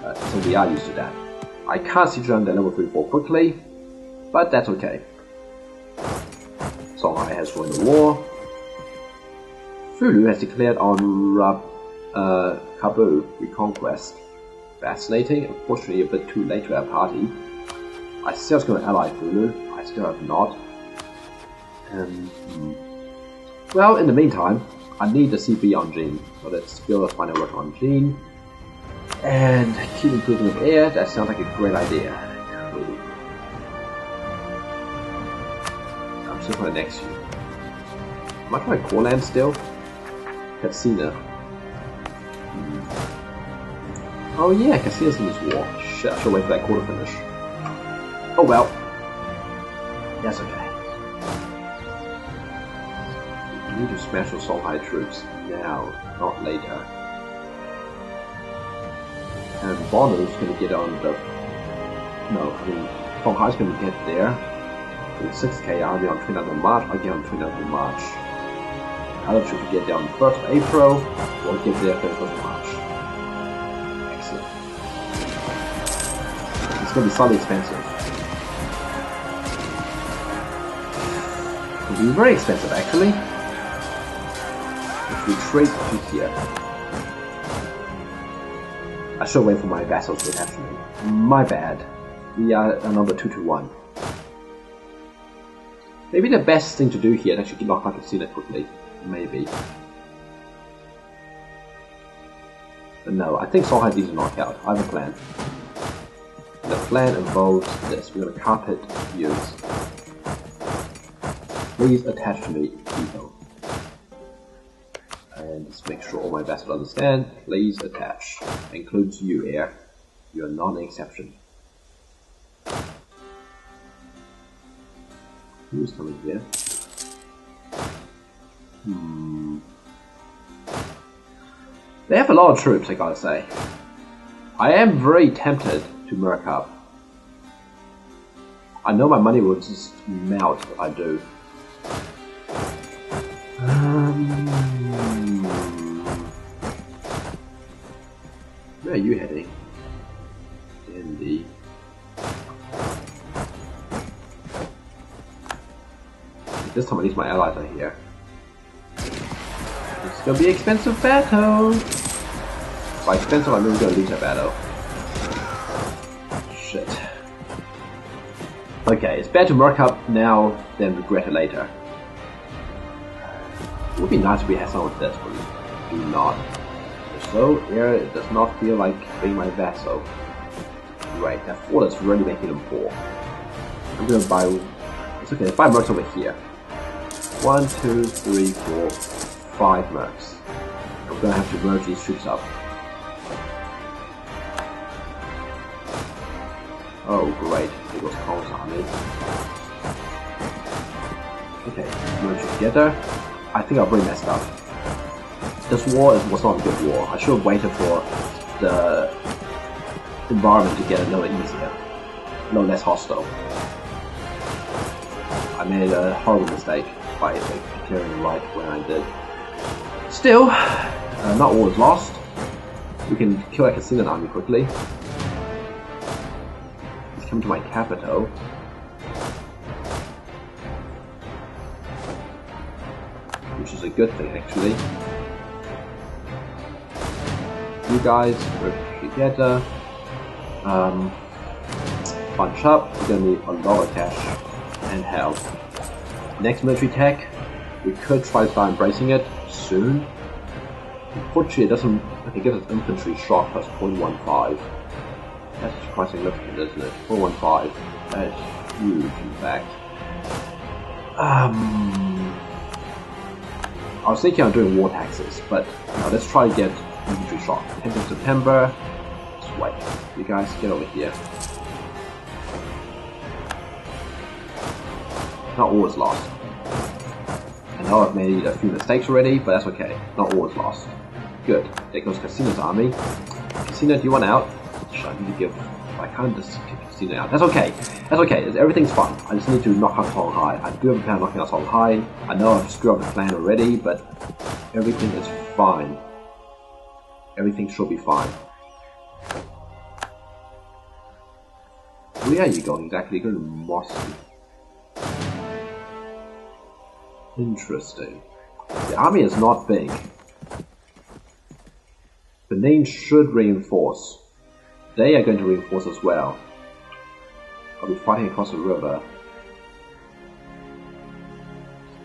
Speaker 1: So we are used to that. I can't see around the level 3 fort quickly, but that's okay. Songhai has joined the war. Fulu has declared on Kabu reconquest. Fascinating, unfortunately a bit too late to our party. I said I was going to ally Fulu, I still have not. Well, in the meantime, I need the CB on Jean, so let's build a final work on Jean. And keep improving with air, that sounds like a great idea. Cool. I'm still going to next you. Am I trying to core land still? Casina. Oh yeah, Casina's in this war. Shit, I should wait for that quarter finish. Oh well. That's okay. I need to smash those Songhai troops now, not later. And Bono's gonna get on the... No, I mean, Songhai's gonna get there. With 6k army on 29th of March, I'll get on 29th of March. Other troops will get there on 1st of April, we'll get there 1st of March. Excellent. It's gonna be slightly expensive. It'll be very expensive actually. If we trade to here. I should wait for my vassals to attach to me. My bad. We are a number 2 to 1. Maybe the best thing to do here is actually knock out Casino quickly. Maybe. But no, I think Songhai needs to knock out. I have a plan. The plan involves this. We're going to carpet use. Please attach to me, people. And just make sure all my vassals understand. Please attach. Includes you, Heir. You are not an exception. Who's coming here? They have a lot of troops, I gotta say. I am very tempted to merc up. I know my money will just melt if I do. Where are you heading? Indy. This time at least my allies are here. It's gonna be an expensive battle! By expensive I mean we're gonna lose that battle. Shit. Okay, it's better to mark up now than regret it later. It would be nice if we had some of this, but we do not. So, here it does not feel like being my vassal. Right, that 4 is really making them poor. I'm gonna buy... It's okay, let's buy mercs over here. 1, 2, 3, 4, 5 mercs. I'm gonna have to merge these troops up. Oh great, it was Kong's army. Okay, merge together. I think I really messed up. This war was not a good war. I should have waited for the environment to get a little easier. A little less hostile. I made a horrible mistake by declaring right when I did. Still, not all is lost. We can kill a Casino army quickly. Let's come to my capital. Which is a good thing actually. You guys work together. Bunch up. We're gonna need a lot of cash and help. Next military tech, we could try to start embracing it soon. Unfortunately, it doesn't. It gives us infantry shock plus 0.15. That's quite significant, isn't it? 0.15. That's huge, in fact. I was thinking of doing war taxes, but no, let's try to get infantry shock. 10th of September. Just wait. You guys get over here. Not all is lost. I know I've made a few mistakes already, but that's okay. Not all is lost. Good. There goes Casino's army. Casino, do you want out? I need to give... I can't just kick Casino out. That's okay. That's okay. Everything's fine. I just need to knock out Songhai. I do have a plan of knocking out Songhai. I know I've screwed up the plan already, but everything is fine. Everything should be fine. Where are you going exactly? You're going to Moscow. Interesting. The army is not big. Benin should reinforce. They are going to reinforce as well. I'll be fighting across the river.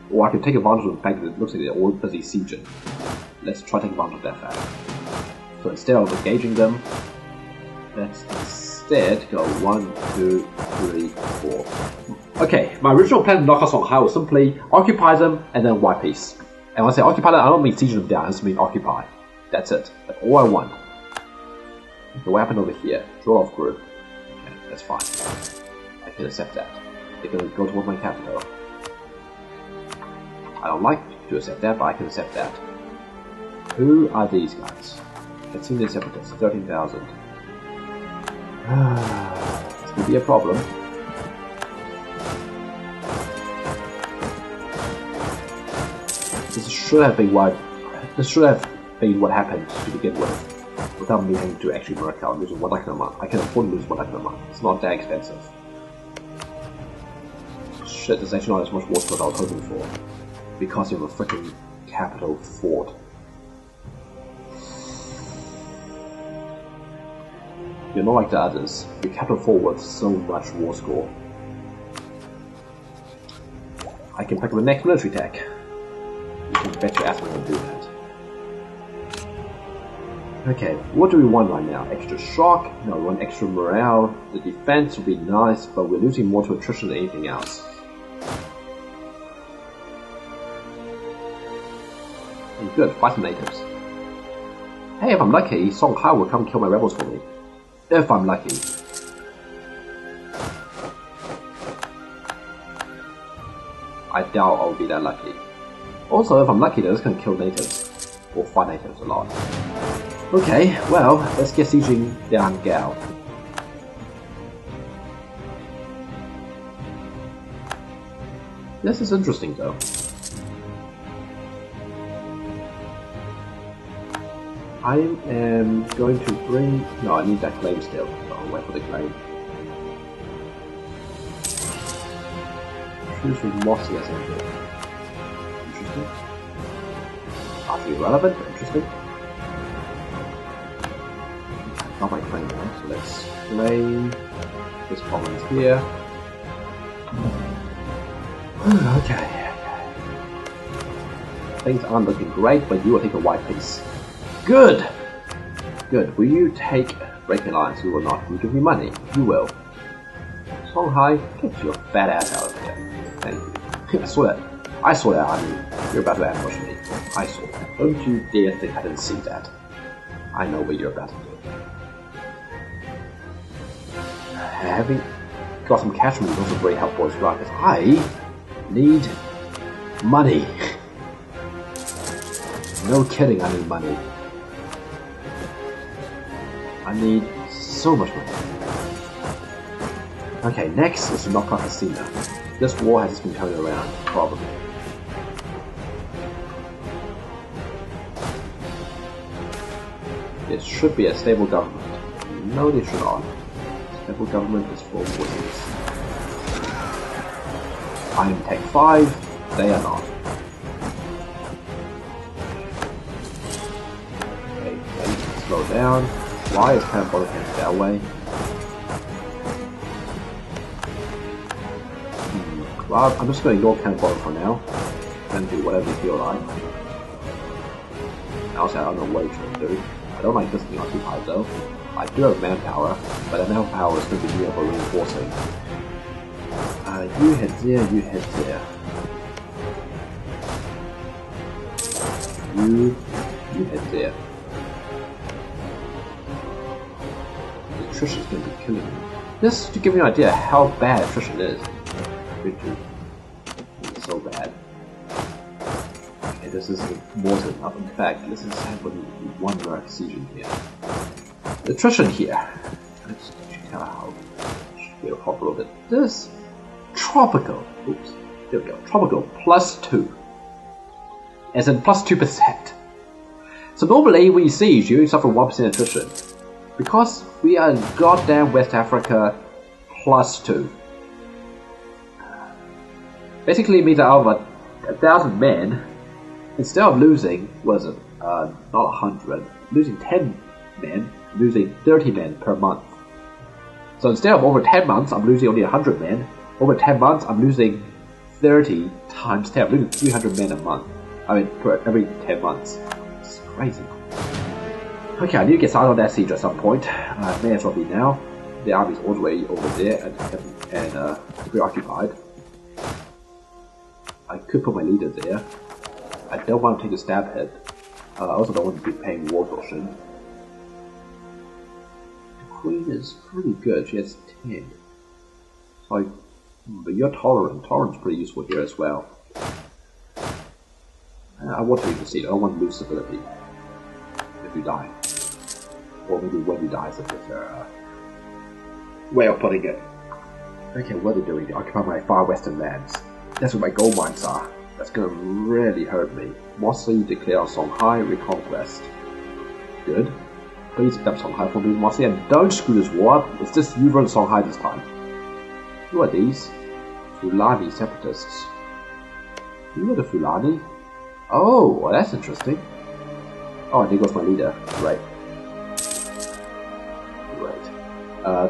Speaker 1: Or I can take advantage of the fact that it looks like they're all busy sieging. Let's try to take advantage of that fact. So instead of engaging them, let's instead go 1, 2, 3, 4. Okay, my original plan to knock out Songhai was simply occupy them and then wipe peace. And when I say occupy them, I don't mean siege them down, I just mean occupy. That's it. That's all I want. Okay, what happened over here? Draw off group. Okay, that's fine. I can accept that. They're going to go towards my capital. I don't like to accept that, but I can accept that. Who are these guys? Let's see the separatists. 13,000. This could be a problem. This should have been what happened to begin with, without me having to actually work out losing 1 lakh a month. I can afford to lose 1 lakh a month. It's not that expensive. Shit, there's actually not as much water as I was hoping for, because of a freaking capital fort. You're not like the others. Your capital fort worth so much war score. I can pick up the next military tech. You can bet your ass I'm going to do that. Okay, what do we want right now? Extra shock? No, we want extra morale. The defense would be nice, but we're losing more to attrition than anything else. Hey, good, fight some natives. Hey, if I'm lucky, Songhai will come kill my rebels for me. If I'm lucky. I doubt I'll be that lucky. Also, if I'm lucky, they're just gonna kill natives. Or fight natives a lot. Okay, well, let's get sieging down Gao. This is interesting though. I am going to bring... No, I need that claim still, so I'll wait for the claim. Choose with Mossy as anything. Interesting. Actually relevant, interesting. Not my claim now, so let's claim this province here. Okay. Things aren't looking great, but you will take a white piece. Good! Good. Will you take Breaking Alliance? You will not. Will you give me money? You will. Songhai, get your fat ass out of here. Thank you. I saw that. I saw that. I mean, you're about to ambush me. I saw that. Don't you dare think I didn't see that. I know what you're about to do. Having got some cash from you is also very helpful as well, because I need money. No kidding, I need money. I need so much money. Okay, next is to knock off Hasina. This war has just been coming around, probably. It should be a stable government. No, they should not. Stable government is for wizards. I am Tech 5, they are not. Okay, slow down. Why is Cannonball against that way? Well, I'm just going to ignore Cannonball for now and do whatever you feel like. Also, I don't know what it's going to do. I don't like this being occupied though. I do have manpower, but that manpower is going to be needed for reinforcing. You head there, you head there. You head there. Attrition is going to be killing me. Just to give you an idea how bad attrition is. It's so bad. Okay, this is more than enough. In fact, this is happening one direct siege in here. The attrition here. Let's tell how we'll hop a little bit. This tropical. Oops. There we go. Tropical +2. As in +2%. So normally when you siege, you suffer 1% attrition. Because we are in goddamn West Africa +2. Basically it means that out of 1,000 men, instead of losing, what is it, not 100, losing 10 men, I'm losing 30 men per month. So instead of over 10 months, I'm losing only 100 men. Over 10 months, I'm losing 30 times 10, I'm losing 300 men a month. I mean, per every 10 months. It's crazy. Okay, I need to get started on that siege at some point. May as well be now. The army's all the way over there and preoccupied. I could put my leader there. I don't want to take a stab hit. I also don't want to be paying war caution. The queen is pretty good. She has 10. So but you're tolerant. Tolerant's pretty useful here as well. I want to concede. I don't want to lose stability if you die. Or maybe when you die is a better way of putting it. Okay, what are they doing? They occupy my far western lands. That's where my gold mines are. That's gonna really hurt me. Mossy declare Songhai reconquest. Good. Please accept Songhai for me, Mossy, and don't screw this war up. It's just you run Songhai this time. Who are these? Fulani separatists. Who are the Fulani? Oh, well, that's interesting. Oh, and there goes my leader. Right.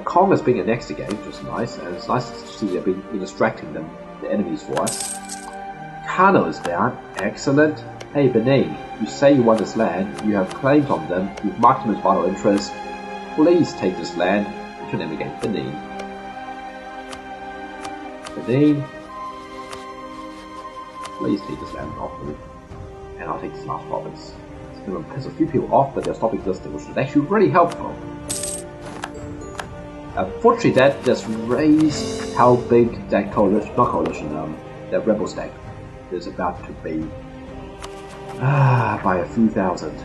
Speaker 1: Kong is being annexed again, which is nice, and it's nice to see they've been distracting them, the enemies for us. Kano is down. Excellent. Hey, Benin, you say you want this land, you have claims on them, you've marked them as vital interest. Please take this land. Return them again. Benin. Benin. Please take this land off me. And I'll take this last province. It's going to piss a few people off, but they'll stop existing, which is actually really helpful. Unfortunately, that just raised how big that coalition, that rebel stack is about to be. By a few thousand.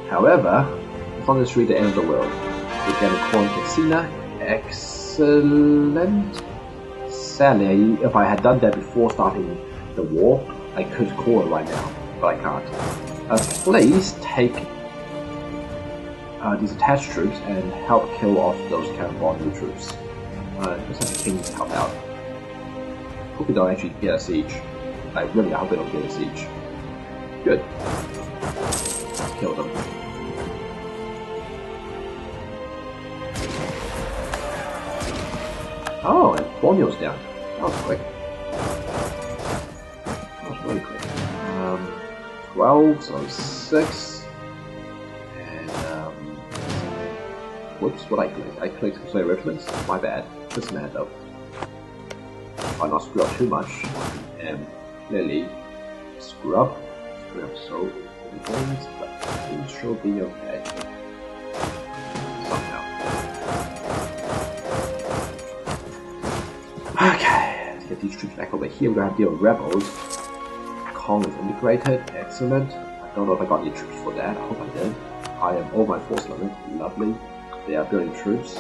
Speaker 1: However, it's on this reach the end of the world. We get a corn casino. Excellent. Sadly, if I had done that before starting the war, I could call it right now, but I can't. Please take these attached troops and help kill off those counter-bombing troops. Just have the king to help out. Hope we don't actually get a siege. I hope they don't get a siege. Good. Kill them. Oh, and Borneo's down. That was quick. That was really quick. 12, so 6. Whoops, what I clicked? I clicked Slay Regiments? My bad. Just mad though. I'll not screw up too much. And clearly screw up so many things, but it should be okay. Somehow. Okay, let's get these troops back over here. We're gonna have to deal with rebels. Kong is integrated, excellent. I don't know if I got any troops for that, I hope I did. I am over my force limit, lovely. They are building troops.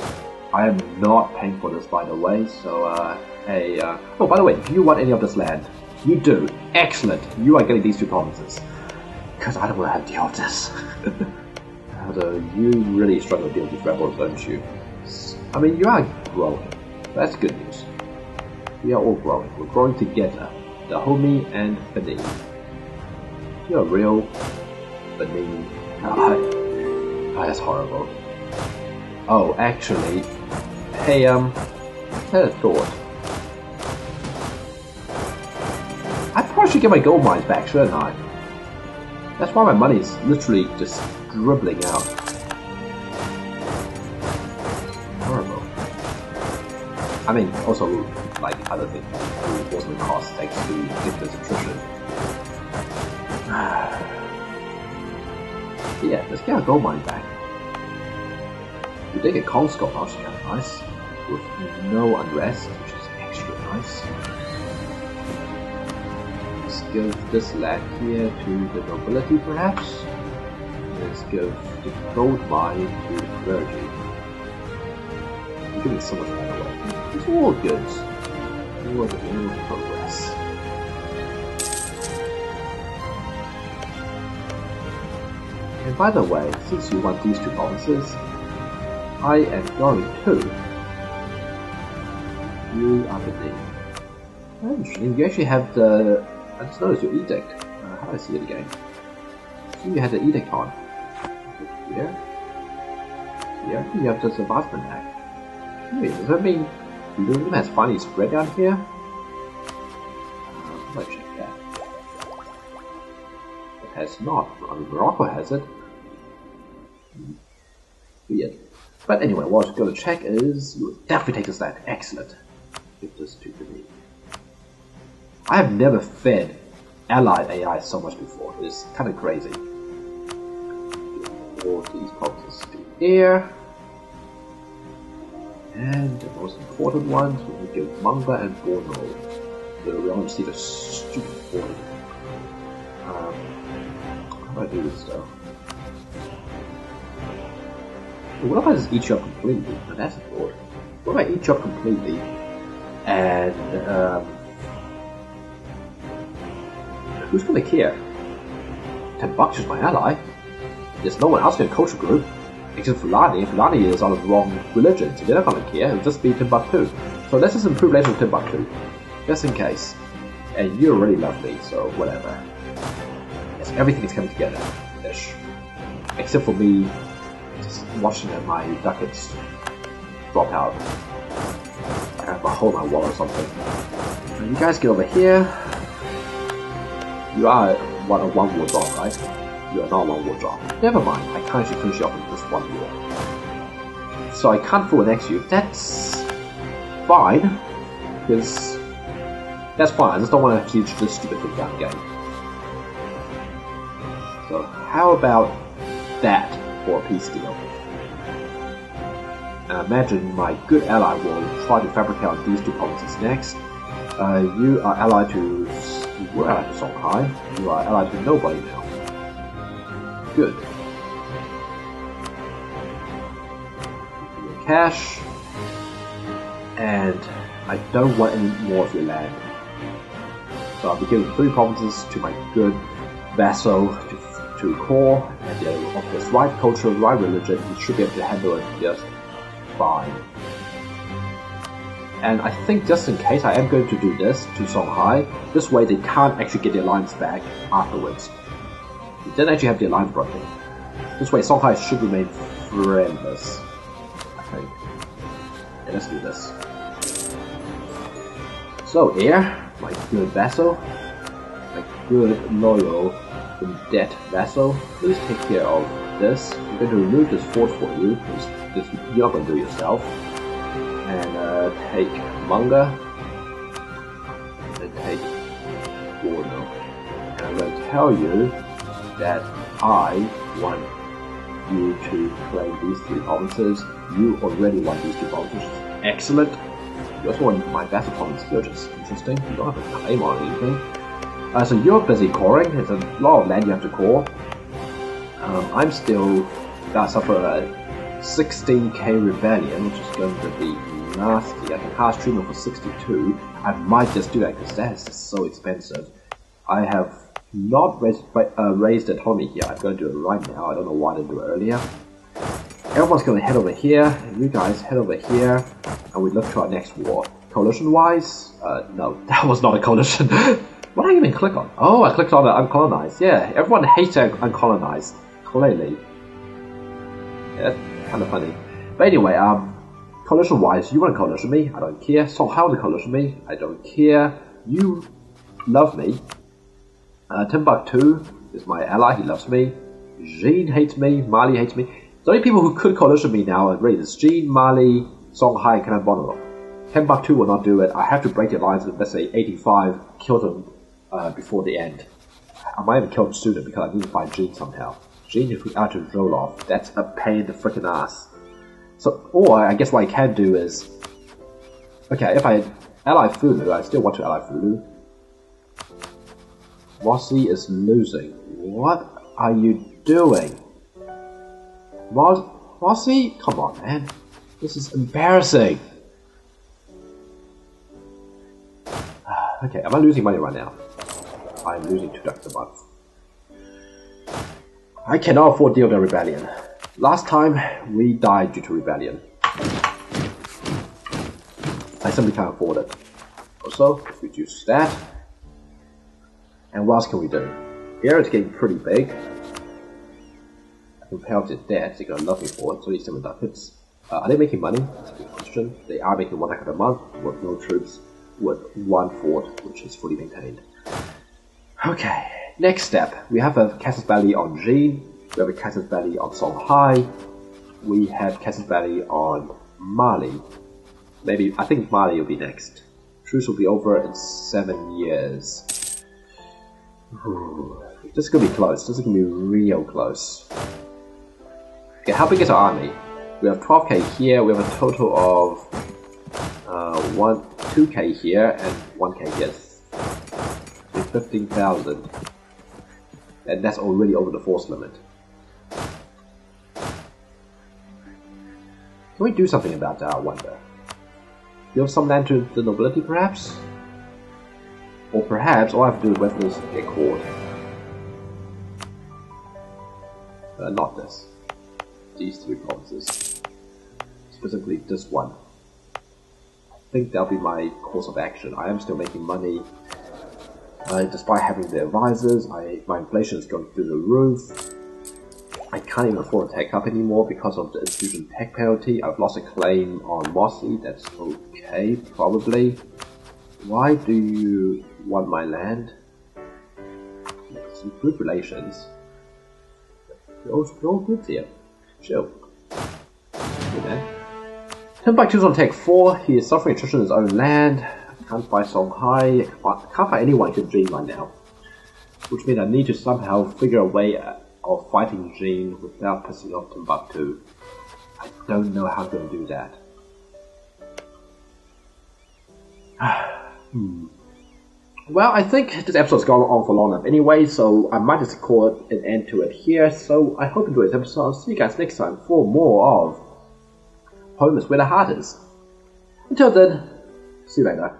Speaker 1: I am not paying for this, by the way, so, oh, by the way, if you want any of this land, you do. Excellent. You are getting these two provinces. Because I don't want to have to deal with this. Although, you really struggle to deal with these rebels, don't you? I mean, you are growing. That's good news. We are all growing. We're growing together. Dahomey and Benin. You're real Benin. Oh, that's horrible. Oh, actually, hey, I had a thought. I probably should get my gold mines back, shouldn't I? That's why my money is literally just dribbling out. Horrible. I mean, also, like, other things, reinforcement costs thanks to ridiculous attrition. Yeah, let's get our gold mine back. We did get Kongskov, which is kind of nice, with no unrest, which is extra nice. Let's give this land here to the nobility, perhaps. Let's give the gold mine to the clergy. We're giving so much more away. It's all good. All the real progress. And by the way, since you want these two provinces, I am going to. You are the name. Oh, interesting. You actually have the. I just noticed your edict. How do I see it again? So you had the edict on. Here. Here. You have the Advancement Act. Wait, does that mean Lumen has finally spread down here? Let's check that. It has not. I mean, Morocco has it. Weird. But anyway, what I was going to check is, you would definitely take this land. Excellent. Give this to me. I have never fed allied AI so much before. It's kind of crazy. All these provinces to here. And the most important ones, we will give Manga and Borno. We want to see the stupid border. How do I do this though? What if I just eat you up completely? Now that's a thought. What if I eat you up completely and who's gonna care? Timbuktu's my ally. There's no one else in the culture group except Fulani. Fulani is on the wrong religion, so they're not gonna care. It'll just be Timbuktu. So let's just improve relations with Timbuktu, just in case. And you already love me, so whatever. Yes, everything is coming together, ish. Except for me just watching my ducats drop out. I have a hole in my wall or something. So you guys get over here. You are one war job, right? You are not one war job. Never mind, I can't actually finish you off in this one war. So I can't full next you. That's fine, because that's fine. I just don't want to teach this stupid thing down again. So how about that for a peace deal? And imagine my good ally will try to fabricate these two provinces next. You are allied to Songhai. You are allied to nobody now. Good. Your cash. And I don't want any more of your land. So I'll be giving 3 provinces to my good vassal to core, and of his right culture, right religion, he should be able to handle it just fine. And I think just in case I am going to do this to Songhai, this way they can't actually get their alliance back afterwards. They didn't actually have the alliance broken. This way Songhai should remain friendless, I think. Yeah, let's do this. So here, my good vassal, my good loyal in debt vassal, please take care of this. I'm going to remove this fort for you, because you're not going to do it yourself. And take manga, and take Borno. And I'm going to tell you that I want you to claim these 3 provinces. You already want these 2 provinces. Excellent. You also want my vassal province here, which is interesting. You don't have to claim on anything. So you're busy coring. There's a lot of land you have to core. I'm still gonna suffer a 16k rebellion, which is going to be nasty. I can cast treatment for 62. I might just do that because that is just so expensive. I have not raised the Dahomey here. I'm going to do it right now. I don't know why I didn't do it earlier. Everyone's going to head over here, and you guys head over here, and we look to our next war. Coalition-wise? No, that was not a coalition. What did I even click on? Oh, I clicked on the uncolonized. Yeah, everyone hates uncolonized. Clearly. Yeah, that's kind of funny. But anyway, coalition-wise, you want to coalition me? I don't care. So how to coalition me? I don't care. You love me. Timbuktu is my ally. He loves me. Jin hates me. Mali hates me. The only people who could coalition me now are really is Jin, Mali, Songhai, and Kanabonoro. Timbuktu will not do it. I have to break the alliance with, let's say, 85, kill them before the end. I might even kill them sooner because I need to find Jin somehow. Jin is out to roll off. That's a pain in the freaking ass. So, or I guess what I can do is, okay, if I ally Fulu, I still want to ally Fulu. Wasi is losing. What are you doing? Wasi? Come on, man. This is embarrassing. Okay, am I losing money right now? I'm losing 2 ducats a month. I cannot afford to deal with a rebellion. Last time, we died due to rebellion. I simply can't afford it. Also, let's reduce that. And what else can we do? Here it's getting pretty big. I can pay off their debt, they're gonna love me for it, 37 ducats. Are they making money? That's a good question. They are making 1 ducat a month with no troops, with 1 fort, which is fully maintained. Okay, next step. We have a Casus Belli on Jin, we have a Casus Belli on Songhai, we have Casus Belli on Mali. Maybe, I think Mali will be next. Truce will be over in 7 years. Ooh, this is gonna be close, this is gonna be real close. Okay, how big is our army? We have 12k here, we have a total of 2k here and 1k here. So 15,000. And that's already over the force limit. Can we do something about that, I wonder? Give some land to the nobility, perhaps? Or perhaps all I have to do is wait for this to get caught. Not this. These 3 provinces. Specifically this one. I think that'll be my course of action. I am still making money. Despite having the advisors, my inflation is going through the roof. I can't even afford to tech up anymore because of the institution tech penalty. I've lost a claim on Mossy. That's okay, probably. Why do you want my land? Some good relations. We're all good here. Chill. You know. 10 by 2's on tech 4. He is suffering attrition in his own land. I can't fight Songhai. I can't fight anyone who can dream right now. Which means I need to somehow figure a way of fighting Jin without pissing off Timbuktu. I don't know how I'm going to do that. Well, I think this episode's gone on for long enough anyway, so I might just call an end to it here. So I hope you enjoyed this episode. I'll see you guys next time for more of Home is Where the Heart Is. Until then, see you later.